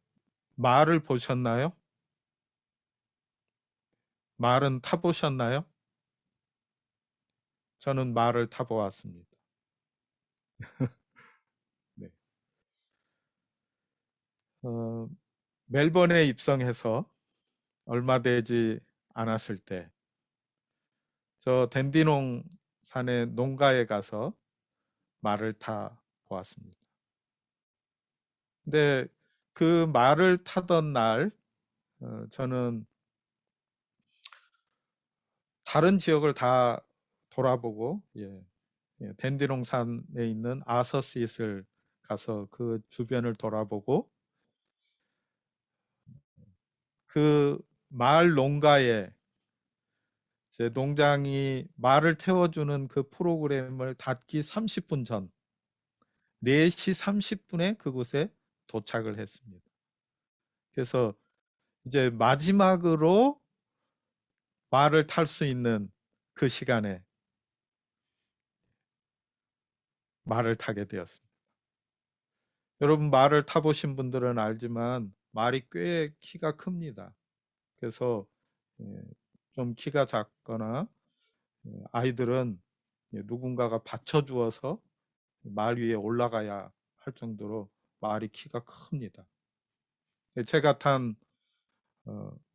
말을 보셨나요? 말은 타보셨나요? 저는 말을 타보았습니다. 네. 멜번에 입성해서 얼마 되지 않았을 때 저 댄디농 산의 농가에 가서 말을 타 보았습니다. 근데 그 말을 타던 날 저는 다른 지역을 다 돌아보고 댄디농 산에 있는 아서시스를 가서 그 주변을 돌아보고 그 말 농가에 제 농장이 말을 태워주는 그 프로그램을 닫기 30분 전 4시 30분에 그곳에 도착을 했습니다. 그래서 이제 마지막으로 말을 탈 수 있는 그 시간에 말을 타게 되었습니다. 여러분, 말을 타보신 분들은 알지만 말이 꽤 키가 큽니다. 그래서 좀 키가 작거나 아이들은 누군가가 받쳐주어서 말 위에 올라가야 할 정도로 말이 키가 큽니다. 제가 탄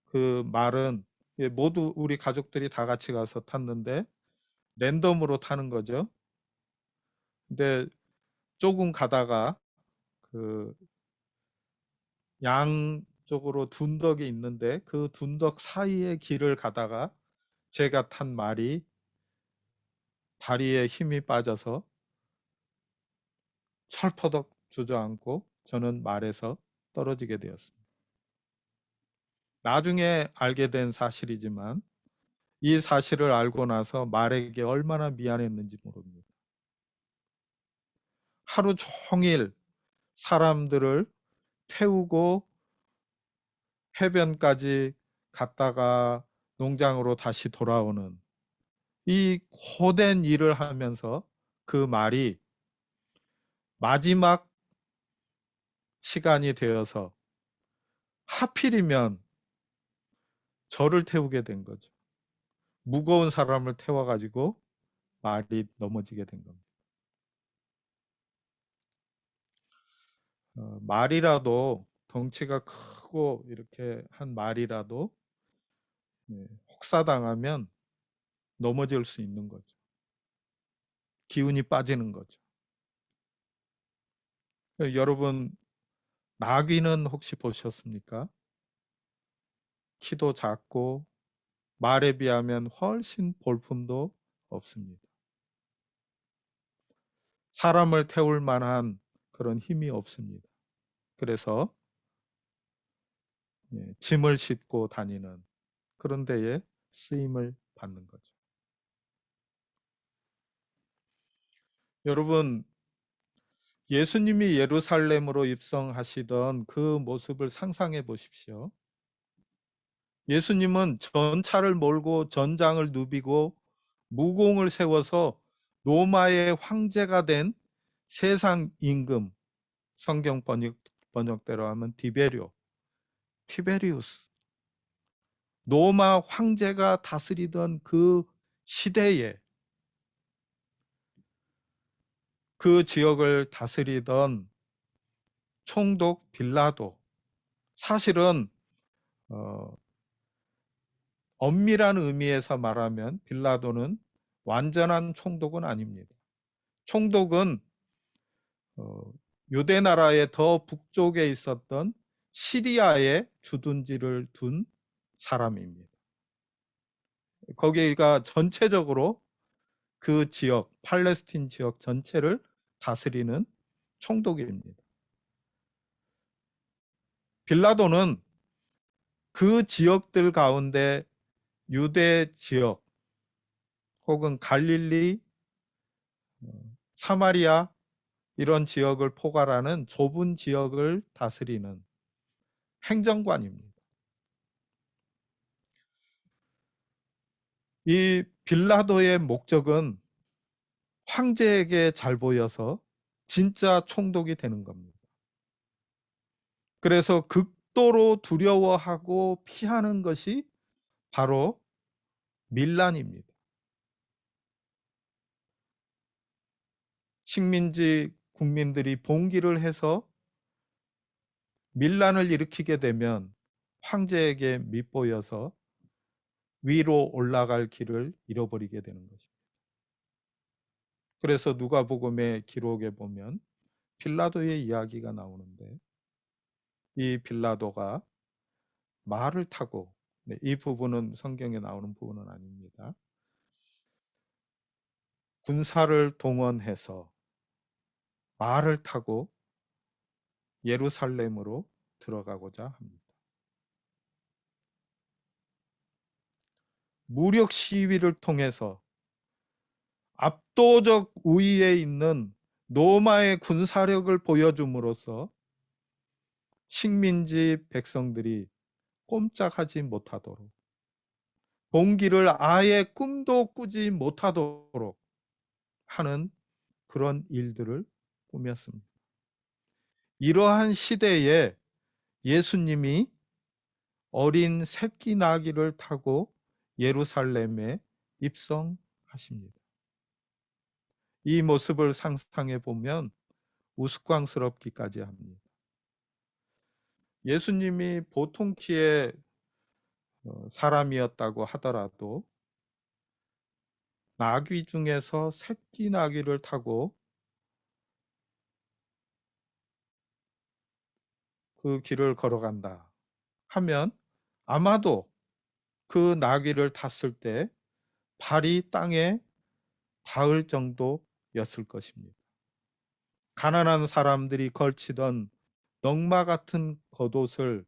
그 말은 모두 우리 가족들이 다 같이 가서 탔는데 랜덤으로 타는 거죠. 근데 조금 가다가 그 양쪽으로 둔덕이 있는데 그 둔덕 사이의 길을 가다가 제가 탄 말이 다리에 힘이 빠져서 철퍼덕 주저앉고 저는 말에서 떨어지게 되었습니다. 나중에 알게 된 사실이지만 이 사실을 알고 나서 말에게 얼마나 미안했는지 모릅니다. 하루 종일 사람들을 태우고 해변까지 갔다가 농장으로 다시 돌아오는 이 고된 일을 하면서 그 말이 마지막 시간이 되어서 하필이면 저를 태우게 된 거죠. 무거운 사람을 태워가지고 말이 넘어지게 된 겁니다. 말이라도 덩치가 크고 이렇게 한 말이라도 혹사당하면 넘어질 수 있는 거죠. 기운이 빠지는 거죠. 여러분, 나귀는 혹시 보셨습니까? 키도 작고 말에 비하면 훨씬 볼품도 없습니다. 사람을 태울 만한 그런 힘이 없습니다. 그래서 짐을 싣고 다니는 그런 데에 쓰임을 받는 거죠. 여러분, 예수님이 예루살렘으로 입성하시던 그 모습을 상상해 보십시오. 예수님은 전차를 몰고 전장을 누비고 무공을 세워서 로마의 황제가 된 세상 임금, 성경 번역대로 하면 티베리우스, 로마 황제가 다스리던 그 시대에 그 지역을 다스리던 총독 빌라도, 사실은 엄밀한 의미에서 말하면 빌라도는 완전한 총독은 아닙니다. 총독은 유대 나라의 더 북쪽에 있었던 시리아에 주둔지를 둔 사람입니다. 거기가 전체적으로 그 지역, 팔레스틴 지역 전체를 다스리는 총독입니다. 빌라도는 그 지역들 가운데 유대 지역 혹은 갈릴리, 사마리아 이런 지역을 포괄하는 좁은 지역을 다스리는 행정관입니다. 이 빌라도의 목적은 황제에게 잘 보여서 진짜 총독이 되는 겁니다. 그래서 극도로 두려워하고 피하는 것이 바로 밀란입니다. 식민지 국민들이 봉기를 해서 밀란을 일으키게 되면 황제에게 밉보여서 위로 올라갈 길을 잃어버리게 되는 것입니다. 그래서 누가복음의 기록에 보면 빌라도의 이야기가 나오는데, 이 빌라도가 말을 타고, 이 부분은 성경에 나오는 부분은 아닙니다. 군사를 동원해서 말을 타고 예루살렘으로 들어가고자 합니다. 무력 시위를 통해서 압도적 우위에 있는 로마의 군사력을 보여줌으로써 식민지 백성들이 꼼짝하지 못하도록, 봉기를 아예 꿈도 꾸지 못하도록 하는 그런 일들을 꾸몄습니다. 이러한 시대에 예수님이 어린 새끼 나귀를 타고 예루살렘에 입성하십니다. 이 모습을 상상해 보면 우스꽝스럽기까지 합니다. 예수님이 보통 키의 사람이었다고 하더라도 나귀 중에서 새끼 나귀를 타고 그 길을 걸어간다 하면 아마도 그 나귀를 탔을 때 발이 땅에 닿을 정도였을 것입니다. 가난한 사람들이 걸치던 넝마 같은 겉옷을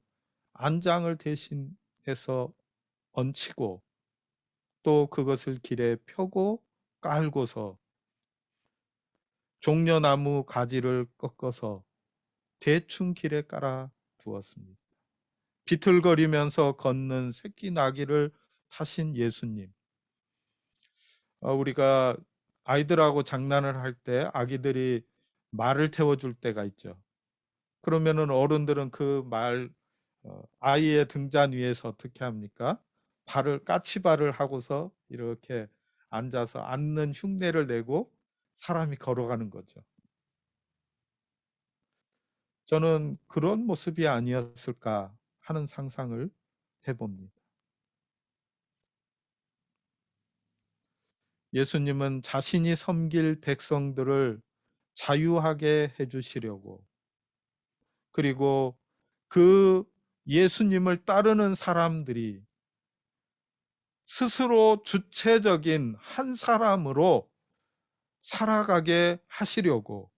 안장을 대신해서 얹히고, 또 그것을 길에 펴고 깔고서 종려나무 가지를 꺾어서 대충 길에 깔아 두었습니다. 비틀거리면서 걷는 새끼 나귀를 타신 예수님. 우리가 아이들하고 장난을 할 때 아기들이 말을 태워줄 때가 있죠. 그러면은 어른들은 그 아이의 등잔 위에서 어떻게 합니까? 까치발을 하고서 이렇게 앉아서 앉는 흉내를 내고 사람이 걸어가는 거죠. 저는 그런 모습이 아니었을까 하는 상상을 해봅니다. 예수님은 자신이 섬길 백성들을 자유하게 해주시려고, 그리고 그 예수님을 따르는 사람들이 스스로 주체적인 한 사람으로 살아가게 하시려고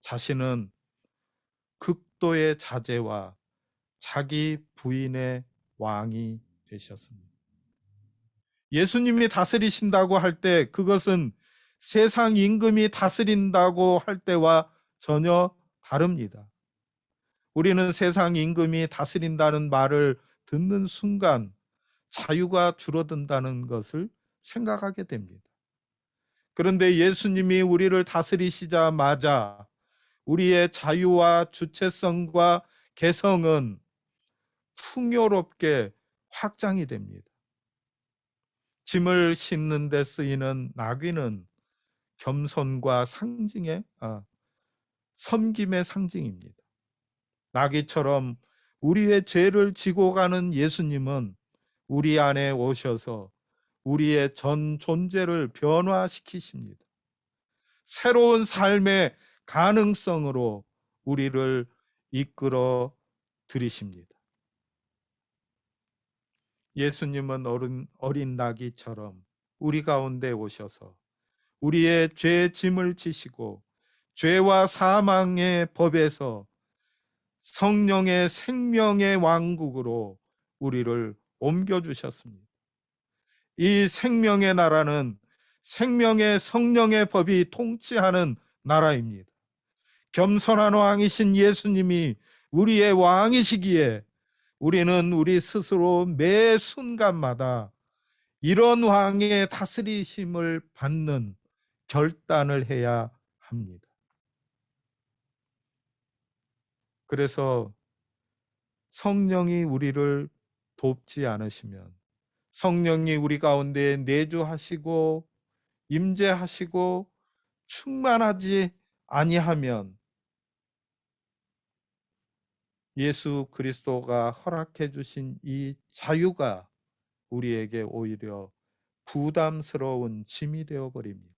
자신은 극도의 자제와 자기 부인의 왕이 되셨습니다. 예수님이 다스리신다고 할 때 그것은 세상 임금이 다스린다고 할 때와 전혀 다릅니다. 우리는 세상 임금이 다스린다는 말을 듣는 순간 자유가 줄어든다는 것을 생각하게 됩니다. 그런데 예수님이 우리를 다스리시자마자 우리의 자유와 주체성과 개성은 풍요롭게 확장이 됩니다. 짐을 싣는 데 쓰이는 나귀는 겸손과 섬김의 상징입니다. 나귀처럼 우리의 죄를 지고 가는 예수님은 우리 안에 오셔서 우리의 전 존재를 변화시키십니다. 새로운 삶의 가능성으로 우리를 이끌어 들이십니다. 예수님은 어린 나귀처럼 우리 가운데 오셔서 우리의 죄 짐을 지시고 죄와 사망의 법에서 성령의 생명의 왕국으로 우리를 옮겨주셨습니다. 이 생명의 나라는 생명의 성령의 법이 통치하는 나라입니다. 겸손한 왕이신 예수님이 우리의 왕이시기에 우리는 우리 스스로 매 순간마다 이런 왕의 다스리심을 받는 결단을 해야 합니다. 그래서 성령이 우리를 돕지 않으시면, 성령이 우리 가운데 내주하시고 임재하시고 충만하지 아니하면 예수 그리스도가 허락해 주신 이 자유가 우리에게 오히려 부담스러운 짐이 되어 버립니다.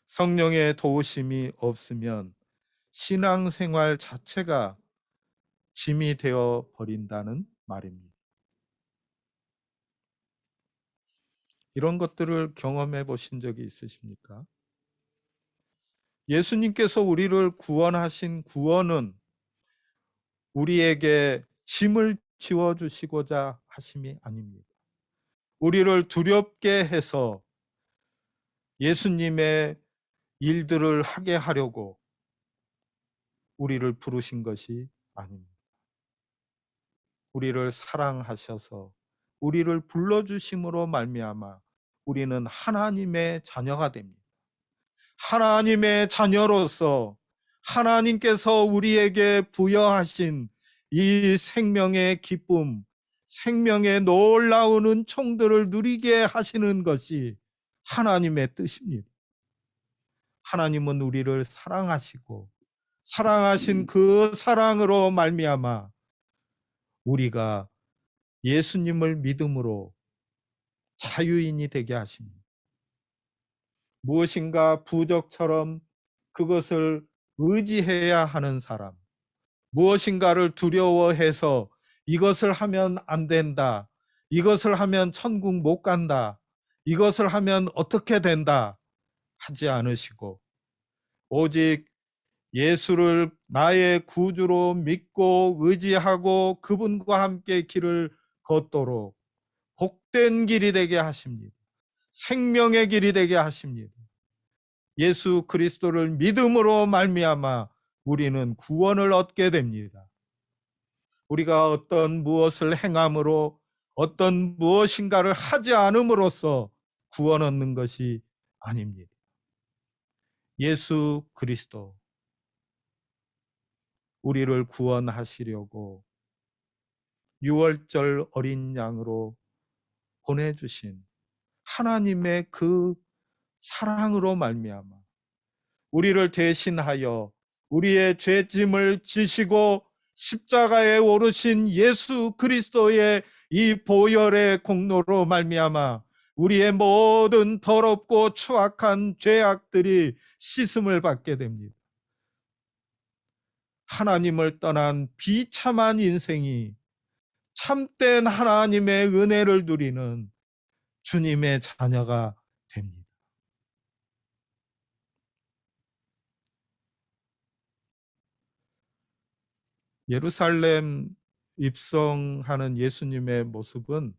성령의 도우심이 없으면 신앙생활 자체가 짐이 되어 버린다는 말입니다. 이런 것들을 경험해 보신 적이 있으십니까? 예수님께서 우리를 구원하신 구원은 우리에게 짐을 지워주시고자 하심이 아닙니다. 우리를 두렵게 해서 예수님의 일들을 하게 하려고 우리를 부르신 것이 아닙니다. 우리를 사랑하셔서 우리를 불러주심으로 말미암아 우리는 하나님의 자녀가 됩니다. 하나님의 자녀로서 하나님께서 우리에게 부여하신 이 생명의 기쁨, 생명의 놀라운 은총들을 누리게 하시는 것이 하나님의 뜻입니다. 하나님은 우리를 사랑하시고 사랑하신 그 사랑으로 말미암아 우리가 예수님을 믿음으로 자유인이 되게 하십니다. 무엇인가 부적처럼 그것을 의지해야 하는 사람, 무엇인가를 두려워해서 이것을 하면 안 된다, 이것을 하면 천국 못 간다, 이것을 하면 어떻게 된다 하지 않으시고 오직 예수를 나의 구주로 믿고 의지하고 그분과 함께 길을 걷도록 복된 길이 되게 하십니다. 생명의 길이 되게 하십니다. 예수 그리스도를 믿음으로 말미암아 우리는 구원을 얻게 됩니다. 우리가 어떤 무엇을 행함으로 어떤 무엇인가를 하지 않음으로써 구원 얻는 것이 아닙니다. 예수 그리스도 우리를 구원하시려고 유월절 어린 양으로 보내주신 하나님의 그 사랑으로 말미암아 우리를 대신하여 우리의 죄짐을 지시고 십자가에 오르신 예수 그리스도의 이 보혈의 공로로 말미암아 우리의 모든 더럽고 추악한 죄악들이 씻음을 받게 됩니다. 하나님을 떠난 비참한 인생이 참된 하나님의 은혜를 누리는 주님의 자녀가 됩니다. 예루살렘 입성하는 예수님의 모습은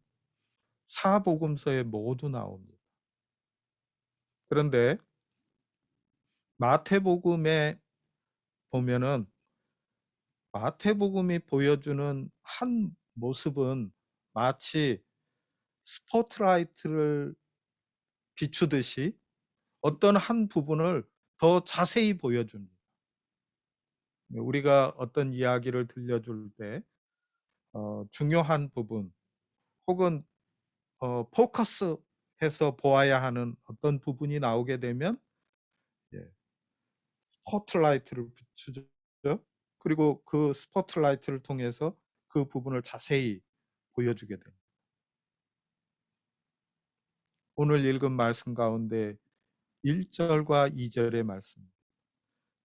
사복음서에 모두 나옵니다. 그런데 마태복음에 보면은 마태복음이 보여주는 한 모습은 마치 스포트라이트를 비추듯이 어떤 한 부분을 더 자세히 보여줍니다. 우리가 어떤 이야기를 들려줄 때 중요한 부분 혹은 포커스해서 보아야 하는 어떤 부분이 나오게 되면 스포트라이트를 비추죠. 그리고 그 스포트라이트를 통해서 그 부분을 자세히 보여주게 됩니다. 오늘 읽은 말씀 가운데 1절과 2절의 말씀.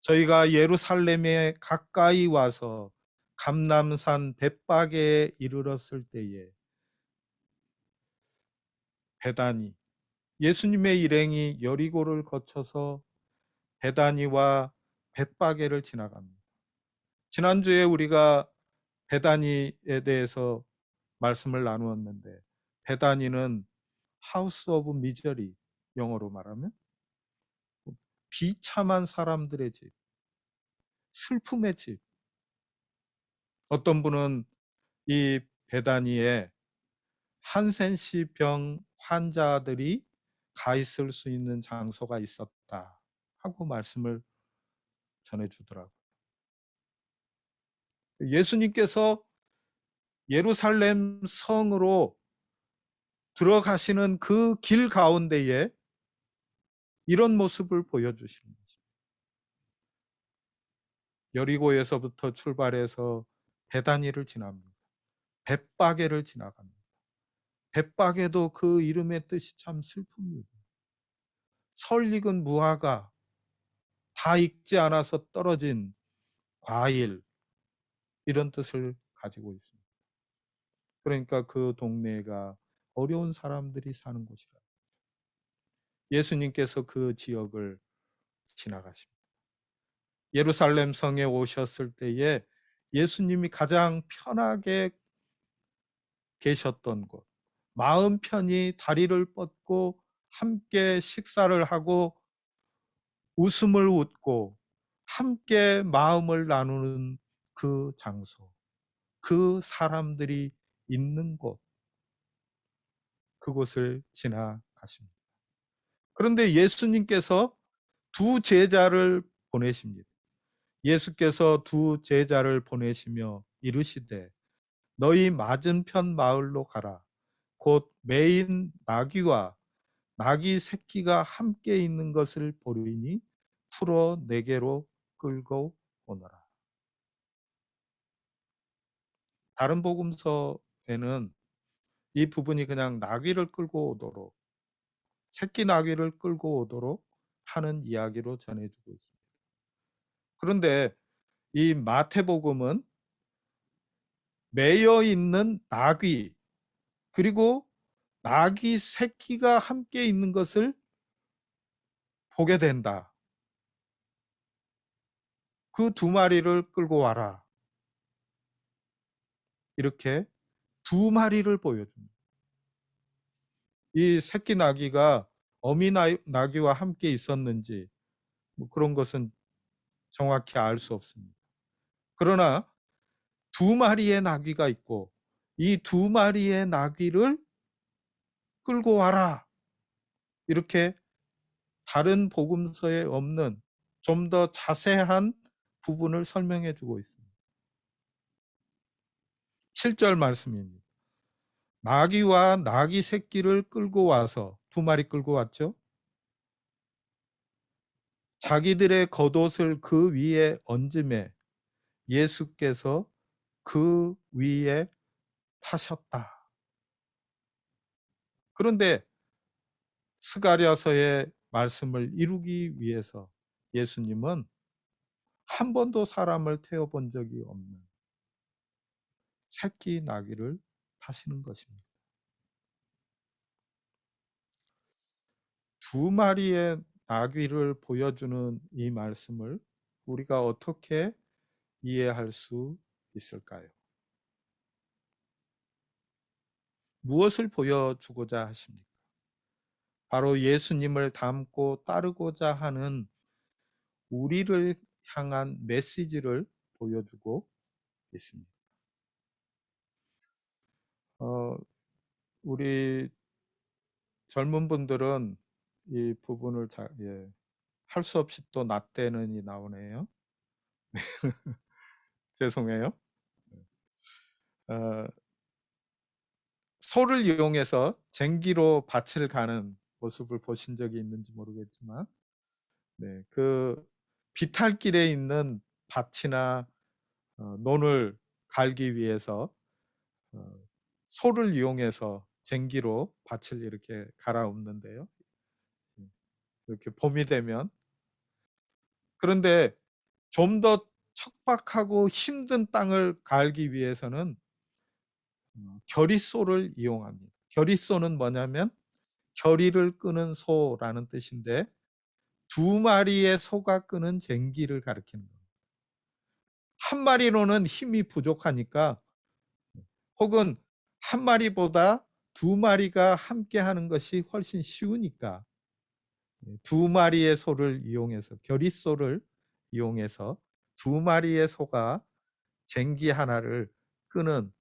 저희가 예루살렘에 가까이 와서 감람산 벳박에 이르렀을 때에 베다니 예수님의 일행이 여리고를 거쳐서 베다니와 벳박에를 지나갑니다. 지난주에 우리가 베다니에 대해서 말씀을 나누었는데 베다니는 하우스 오브 미저리, 영어로 말하면 비참한 사람들의 집, 슬픔의 집. 어떤 분은 이 베다니에 한센시 병 환자들이 가 있을 수 있는 장소가 있었다 하고 말씀을 전해주더라고요. 예수님께서 예루살렘 성으로 들어가시는 그 길 가운데에 이런 모습을 보여주시는 거죠. 여리고에서부터 출발해서 베다니를 지납니다. 벳바게를 지나갑니다. 벳바게도 그 이름의 뜻이 참 슬픕니다. 설익은 무화과, 다 익지 않아서 떨어진 과일, 이런 뜻을 가지고 있습니다. 그러니까 그 동네가 어려운 사람들이 사는 곳이라. 예수님께서 그 지역을 지나가십니다. 예루살렘 성에 오셨을 때에 예수님이 가장 편하게 계셨던 곳, 마음 편히 다리를 뻗고 함께 식사를 하고 웃음을 웃고 함께 마음을 나누는 그 장소, 그 사람들이 있는 곳, 그곳을 지나가십니다. 그런데 예수님께서 두 제자를 보내십니다. 예수께서 두 제자를 보내시며 이르시되 너희 맞은편 마을로 가라. 곧 매인 나귀와 나귀 새끼가 함께 있는 것을 보리니 풀어 내게로 끌고 오너라. 다른 복음서에는 이 부분이 그냥 나귀를 끌고 오도록, 새끼 나귀를 끌고 오도록 하는 이야기로 전해주고 있습니다. 그런데 이 마태복음은 매여 있는 나귀, 그리고 나귀 새끼가 함께 있는 것을 보게 된다. 그 두 마리를 끌고 와라. 이렇게 두 마리를 보여줍니다. 이 새끼 나귀가 어미 나귀와 함께 있었는지 그런 것은 정확히 알 수 없습니다. 그러나 두 마리의 나귀가 있고 이 두 마리의 나귀를 끌고 와라. 이렇게 다른 복음서에 없는 좀 더 자세한 부분을 설명해 주고 있습니다. 7절 말씀입니다. 나귀와 나귀 새끼를 끌고 와서 두 마리 끌고 왔죠. 자기들의 겉옷을 그 위에 얹음에 예수께서 그 위에 타셨다. 그런데 스가랴서의 말씀을 이루기 위해서 예수님은 한 번도 사람을 태워본 적이 없는 새끼 나귀를 타시는 것입니다. 두 마리의 나귀를 보여주는 이 말씀을 우리가 어떻게 이해할 수 있을까요? 무엇을 보여주고자 하십니까? 바로 예수님을 닮고 따르고자 하는 우리를 향한 메시지를 보여주고 있습니다. 우리 젊은 분들은 이 부분을 할 수 없이 또 낫대는이 나오네요. 죄송해요. 소를 이용해서 쟁기로 밭을 가는 모습을 보신 적이 있는지 모르겠지만, 그 비탈길에 있는 밭이나 논을 갈기 위해서 소를 이용해서 쟁기로 밭을 이렇게 갈아엎는데요. 이렇게 봄이 되면. 그런데 좀 더 척박하고 힘든 땅을 갈기 위해서는 겨리소를 이용합니다. 겨리소는 뭐냐면 겨리를 끄는 소라는 뜻인데 두 마리의 소가 끄는 쟁기를 가리키는 겁니다. 한 마리로는 힘이 부족하니까 혹은 한 마리보다 두 마리가 함께 하는 것이 훨씬 쉬우니까 두 마리의 소를 이용해서 겨리소를 이용해서 두 마리의 소가 쟁기 하나를 끄는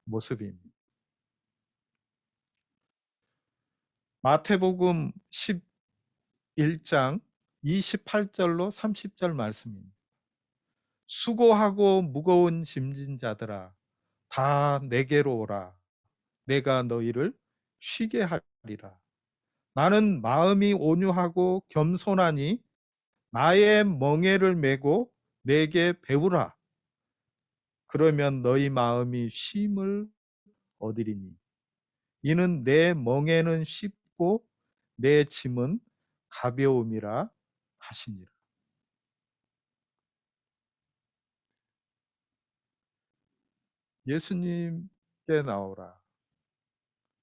모습입니다. 마태복음 11장 28절로 30절 말씀입니다. 수고하고 무거운 짐진 자들아 다 내게로 오라. 내가 너희를 쉬게 하리라. 나는 마음이 온유하고 겸손하니 나의 멍에를 메고 내게 배우라. 그러면 너희 마음이 쉼을 얻으리니 이는 내 멍에는 쉽고 내 짐은 가벼움이라 하시니라. 예수님께 나오라.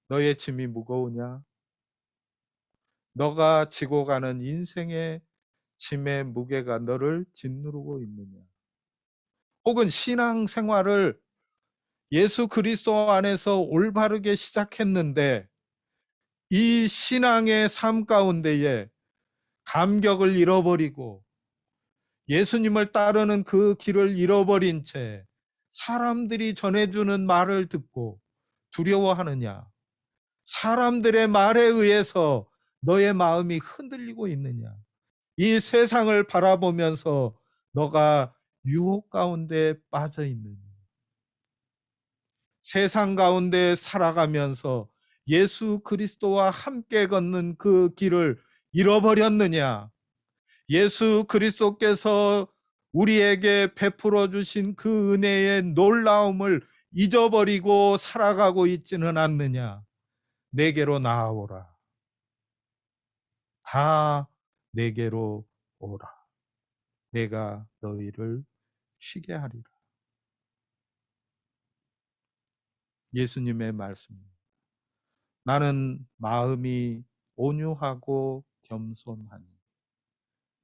너의 짐이 무거우냐? 너가 지고 가는 인생의 짐의 무게가 너를 짓누르고 있느냐? 혹은 신앙생활을 예수 그리스도 안에서 올바르게 시작했는데 이 신앙의 삶 가운데에 감격을 잃어버리고 예수님을 따르는 그 길을 잃어버린 채 사람들이 전해주는 말을 듣고 두려워하느냐? 사람들의 말에 의해서 너의 마음이 흔들리고 있느냐? 이 세상을 바라보면서 너가 유혹 가운데 빠져 있느냐? 세상 가운데 살아가면서 예수 그리스도와 함께 걷는 그 길을 잃어버렸느냐? 예수 그리스도께서 우리에게 베풀어 주신 그 은혜의 놀라움을 잊어버리고 살아가고 있지는 않느냐? 내게로 나아오라. 다 내게로 오라. 내가 너희를 쉬게 하리라. 예수님의 말씀입니다. 나는 마음이 온유하고 겸손하니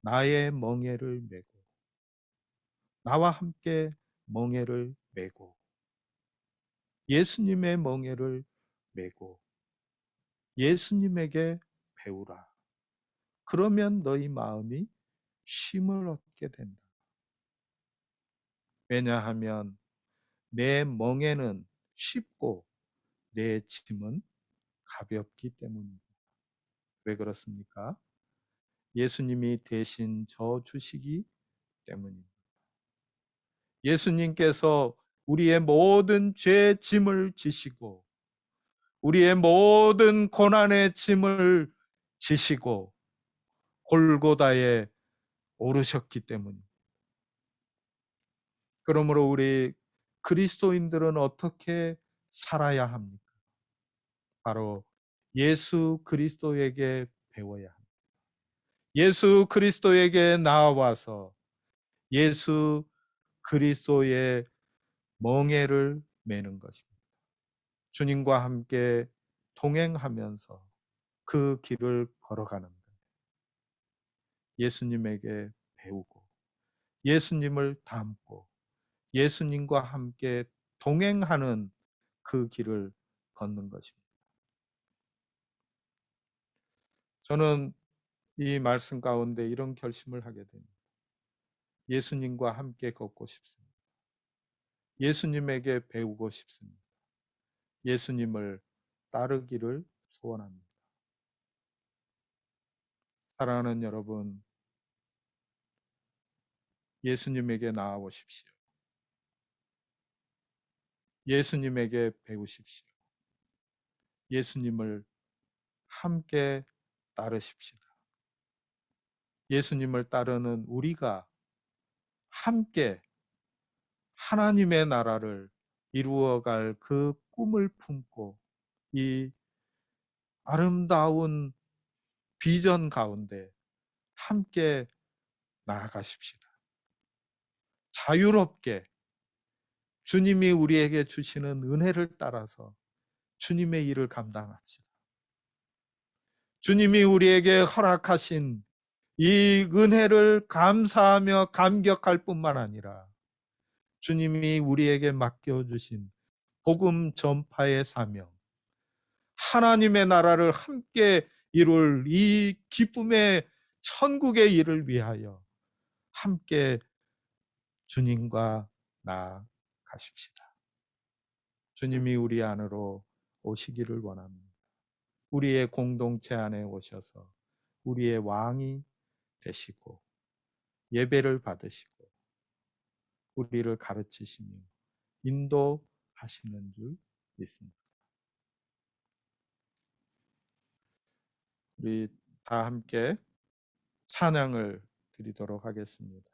나의 멍에를 메고 나와 함께 멍에를 메고 예수님의 멍에를 메고 예수님에게 배우라. 그러면 너희 마음이 쉼을 얻게 된다. 왜냐하면 내 멍에는 쉽고 내 짐은 가볍기 때문입니다. 왜 그렇습니까? 예수님이 대신 져 주시기 때문입니다. 예수님께서 우리의 모든 죄 짐을 지시고 우리의 모든 고난의 짐을 지시고 골고다에 오르셨기 때문입니다. 그러므로 우리 그리스도인들은 어떻게 살아야 합니까? 바로 예수 그리스도에게 배워야 합니다. 예수 그리스도에게 나와서 예수 그리스도의 멍에를 매는 것입니다. 주님과 함께 동행하면서 그 길을 걸어가는 것. 예수님에게 배우고 예수님을 닮고 예수님과 함께 동행하는 그 길을 걷는 것입니다. 저는 이 말씀 가운데 이런 결심을 하게 됩니다. 예수님과 함께 걷고 싶습니다. 예수님에게 배우고 싶습니다. 예수님을 따르기를 소원합니다. 사랑하는 여러분, 예수님에게 나아오십시오. 예수님에게 배우십시오. 예수님을 함께 따르십시다. 예수님을 따르는 우리가 함께 하나님의 나라를 이루어갈 그 꿈을 품고 이 아름다운 비전 가운데 함께 나아가십시다. 자유롭게 주님이 우리에게 주시는 은혜를 따라서 주님의 일을 감당합시다. 주님이 우리에게 허락하신 이 은혜를 감사하며 감격할 뿐만 아니라 주님이 우리에게 맡겨주신 복음 전파의 사명, 하나님의 나라를 함께 이룰 이 기쁨의 천국의 일을 위하여 함께 주님과 나아가십시다. 주님이 우리 안으로 오시기를 원합니다. 우리의 공동체 안에 오셔서 우리의 왕이 되시고 예배를 받으시고 우리를 가르치시며 인도하시는 줄 믿습니다. 우리 다 함께 찬양을 드리도록 하겠습니다.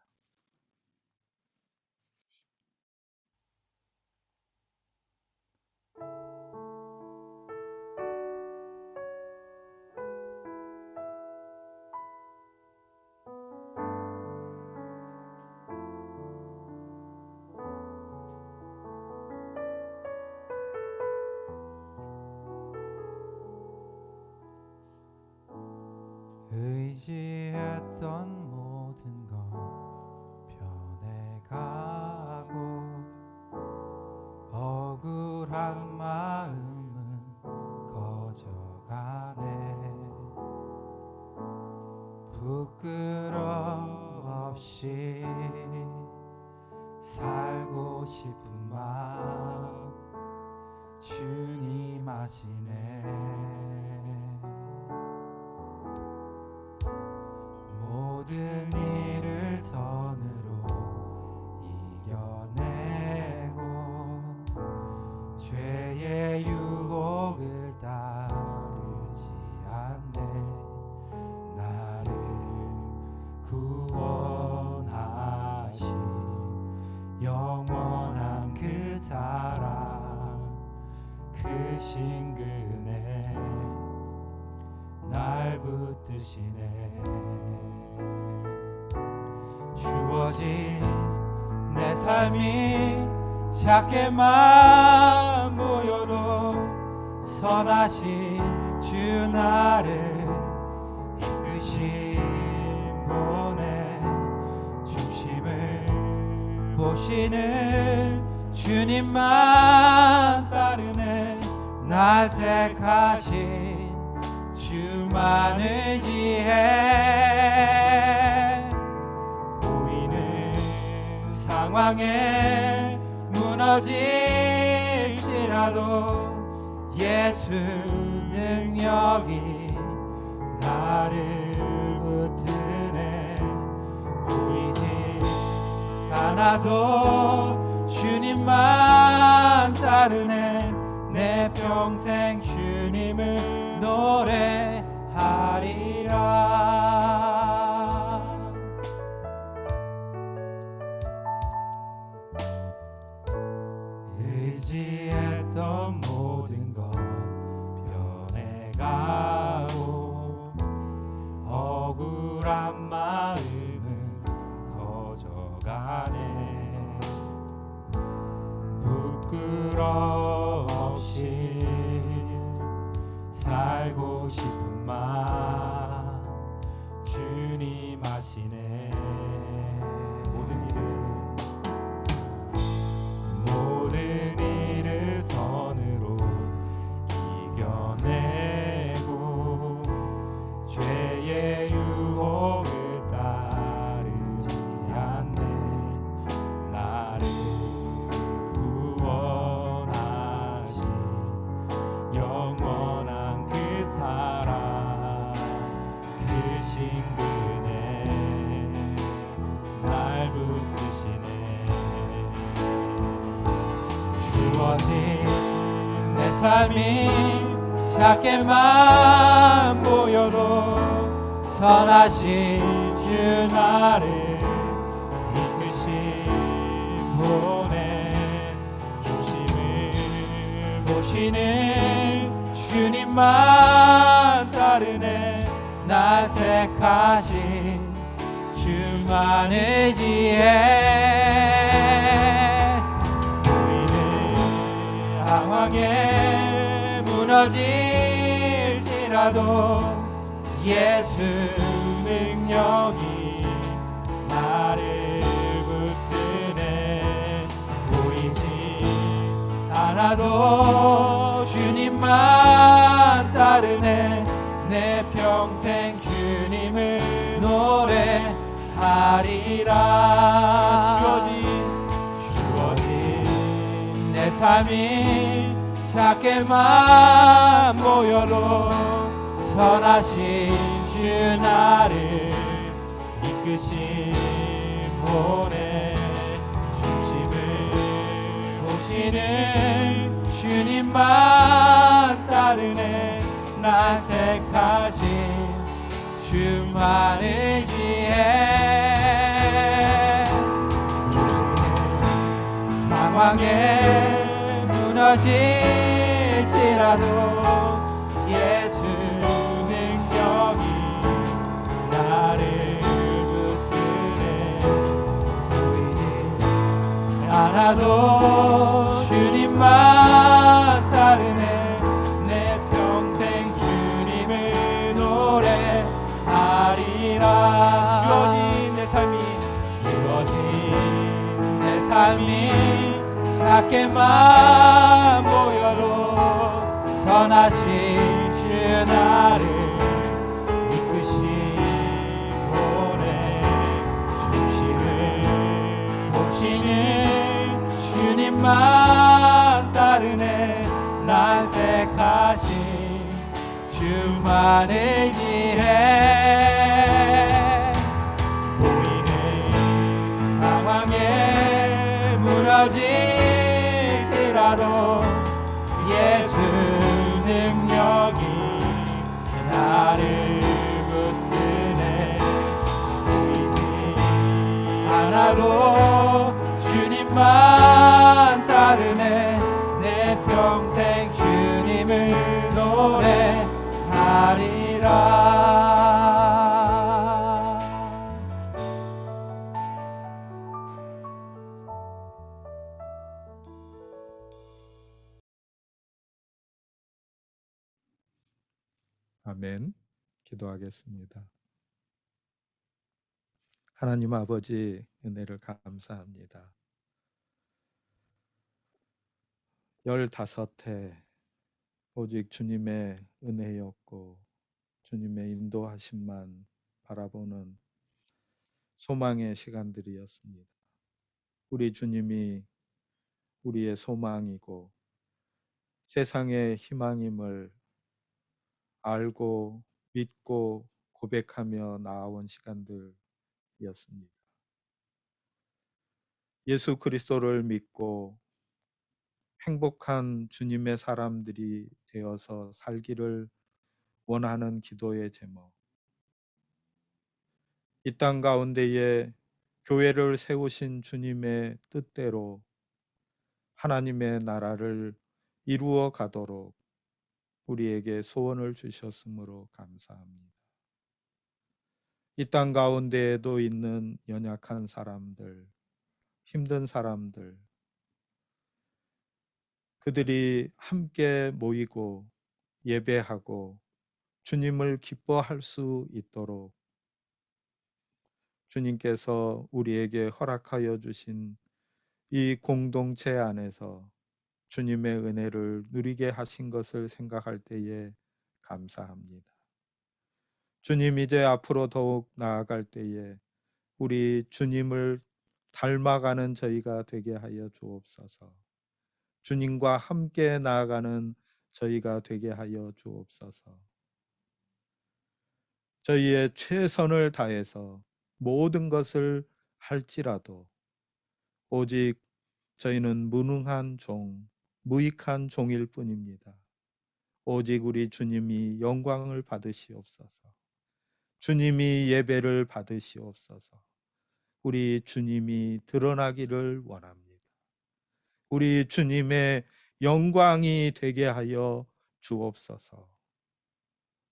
의지했던 모든 건 변해가고 억울한 마음은 커져가네. 부끄럼 없이 살고 싶은 마음 주님 아시네. 모든 일을 선으로 이겨내고 죄의 유혹을 따르지 않네. 나를 구원하신 영원한 그 사랑, 그 신근에 날 붙드시네. 주어진 내 삶이 작게만 보여도 선하신 주 나를 이끄신 분의 중심을 보시는 주님만 따르네. 날 택하신 주만 의지해. 보이는 상황에 무너질지라도 예수 능력이 나를 붙드네. 보이지 않아도 주님만 따르네. 내 평생 주님을 노래하리라. 의지했던 모든 것 변해가고 억울한 마음은 커져가네. 부끄러움 없이 살고 싶은 맘 주님 아시네. 모든 일을 선으로 이겨내고 죄의 유혹을 따르지 않네. 나를 구원하신 영원한 그 사랑, 크신 그네 날 붙드시네. 주어진 내 삶이 작게만 보여도 선하신 주 나를 이끄신 보내. 중심을 보시는 주님만 따르네. 날 택하신 주만의 지혜. 보이는 상황에 무너질지라도 예수 능력이 나를 붙드네. 보이지 않아도 주님만 따르네. 내 평생 주님을 노래하리라. 주어진 내 삶이 작게만 보여도 선하신 주 나를 이끄신 보내. 중심을 보시는 주님만 따르네. 날 택하신 주만의 지혜. 상황에 무너질지라도 예수 능력이 나를 붙드네. 보이지 않아도 주님만 따르네. 내 평생 주님을 노래하리라. 주어진 내 삶이 작게만 보여도 선하신 주 나를 이끄신 보내. 중심을 보시는 주님만 따르네. 날 택하신 주만의 지혜. 보이는 상황에 무너질지라도 예수 능력이 나를 붙드네. 보이지 않아도 주님만 따르네. 내 평생 주님을 노래하리라. 아멘. 기도하겠습니다. 하나님 아버지, 은혜를 감사합니다. 15해 오직 주님의 은혜였고 주님의 인도하심만 바라보는 소망의 시간들이었습니다. 우리 주님이 우리의 소망이고 세상의 희망임을 알고 믿고 고백하며 나아온 시간들이었습니다. 예수 그리스도를 믿고 행복한 주님의 사람들이 되어서 살기를 원하는 기도의 제목, 이 땅 가운데에 교회를 세우신 주님의 뜻대로 하나님의 나라를 이루어 가도록 우리에게 소원을 주셨으므로 감사합니다. 이 땅 가운데에도 있는 연약한 사람들, 힘든 사람들, 그들이 함께 모이고 예배하고 주님을 기뻐할 수 있도록 주님께서 우리에게 허락하여 주신 이 공동체 안에서 주님의 은혜를 누리게 하신 것을 생각할 때에 감사합니다. 주님, 이제 앞으로 더욱 나아갈 때에 우리 주님을 닮아가는 저희가 되게 하여 주옵소서. 주님과 함께 나아가는 저희가 되게 하여 주옵소서. 저희의 최선을 다해서 모든 것을 할지라도 오직 저희는 무능한 종, 무익한 종일 뿐입니다. 오직 우리 주님이 영광을 받으시옵소서. 주님이 예배를 받으시옵소서. 우리 주님이 드러나기를 원합니다. 우리 주님의 영광이 되게 하여 주옵소서.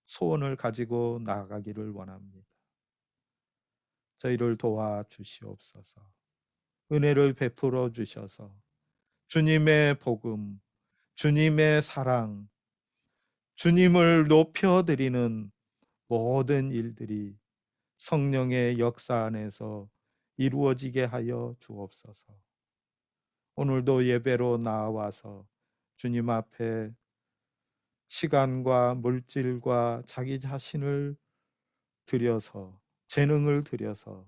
소원을 가지고 나아가기를 원합니다. 저희를 도와주시옵소서. 은혜를 베풀어 주셔서 주님의 복음, 주님의 사랑, 주님을 높여드리는 모든 일들이 성령의 역사 안에서 이루어지게 하여 주옵소서. 오늘도 예배로 나와서 주님 앞에 시간과 물질과 자기 자신을 들여서, 재능을 들여서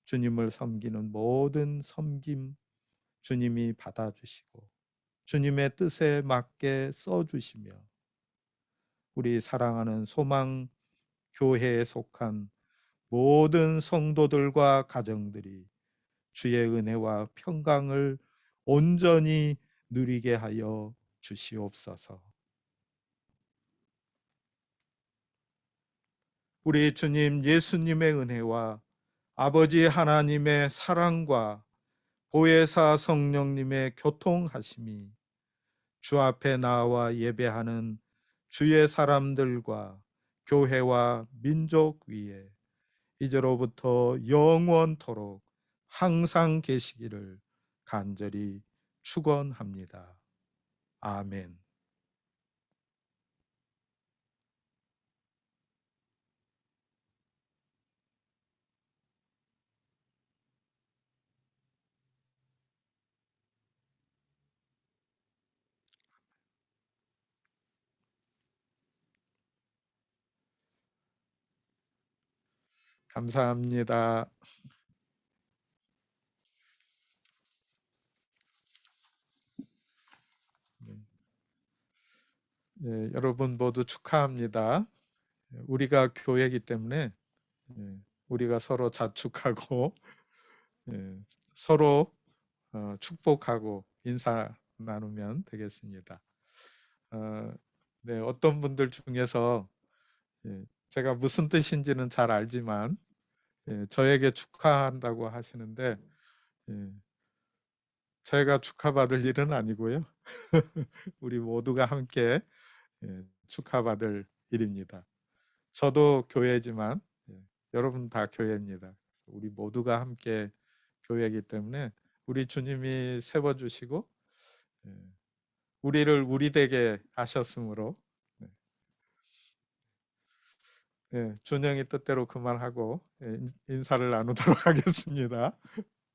주님을 섬기는 모든 섬김 주님이 받아주시고 주님의 뜻에 맞게 써주시며 우리 사랑하는 소망 교회에 속한 모든 성도들과 가정들이 주의 은혜와 평강을 온전히 누리게 하여 주시옵소서. 우리 주님 예수님의 은혜와 아버지 하나님의 사랑과 보혜사 성령님의 교통하심이 주 앞에 나와 예배하는 주의 사람들과 교회와 민족 위에 이제로부터 영원토록 항상 계시기를 간절히 축원합니다. 아멘. 감사합니다. 예, 여러분 모두 축하합니다. 우리가 교회이기 때문에 우리가 서로 자축하고 서로 축복하고 인사 나누면 되겠습니다. 네, 어떤 분들 중에서 제가 무슨 뜻인지는 잘 알지만 저에게 축하한다고 하시는데 저희가 축하받을 일은 아니고요. 우리 모두가 함께 축하받을 일입니다. 저도 교회지만 여러분 다 교회입니다. 우리 모두가 함께 교회이기 때문에 우리 주님이 세워주시고 우리를 우리 되게 하셨으므로 준영이 뜻대로 그만하고 인사를 나누도록 하겠습니다.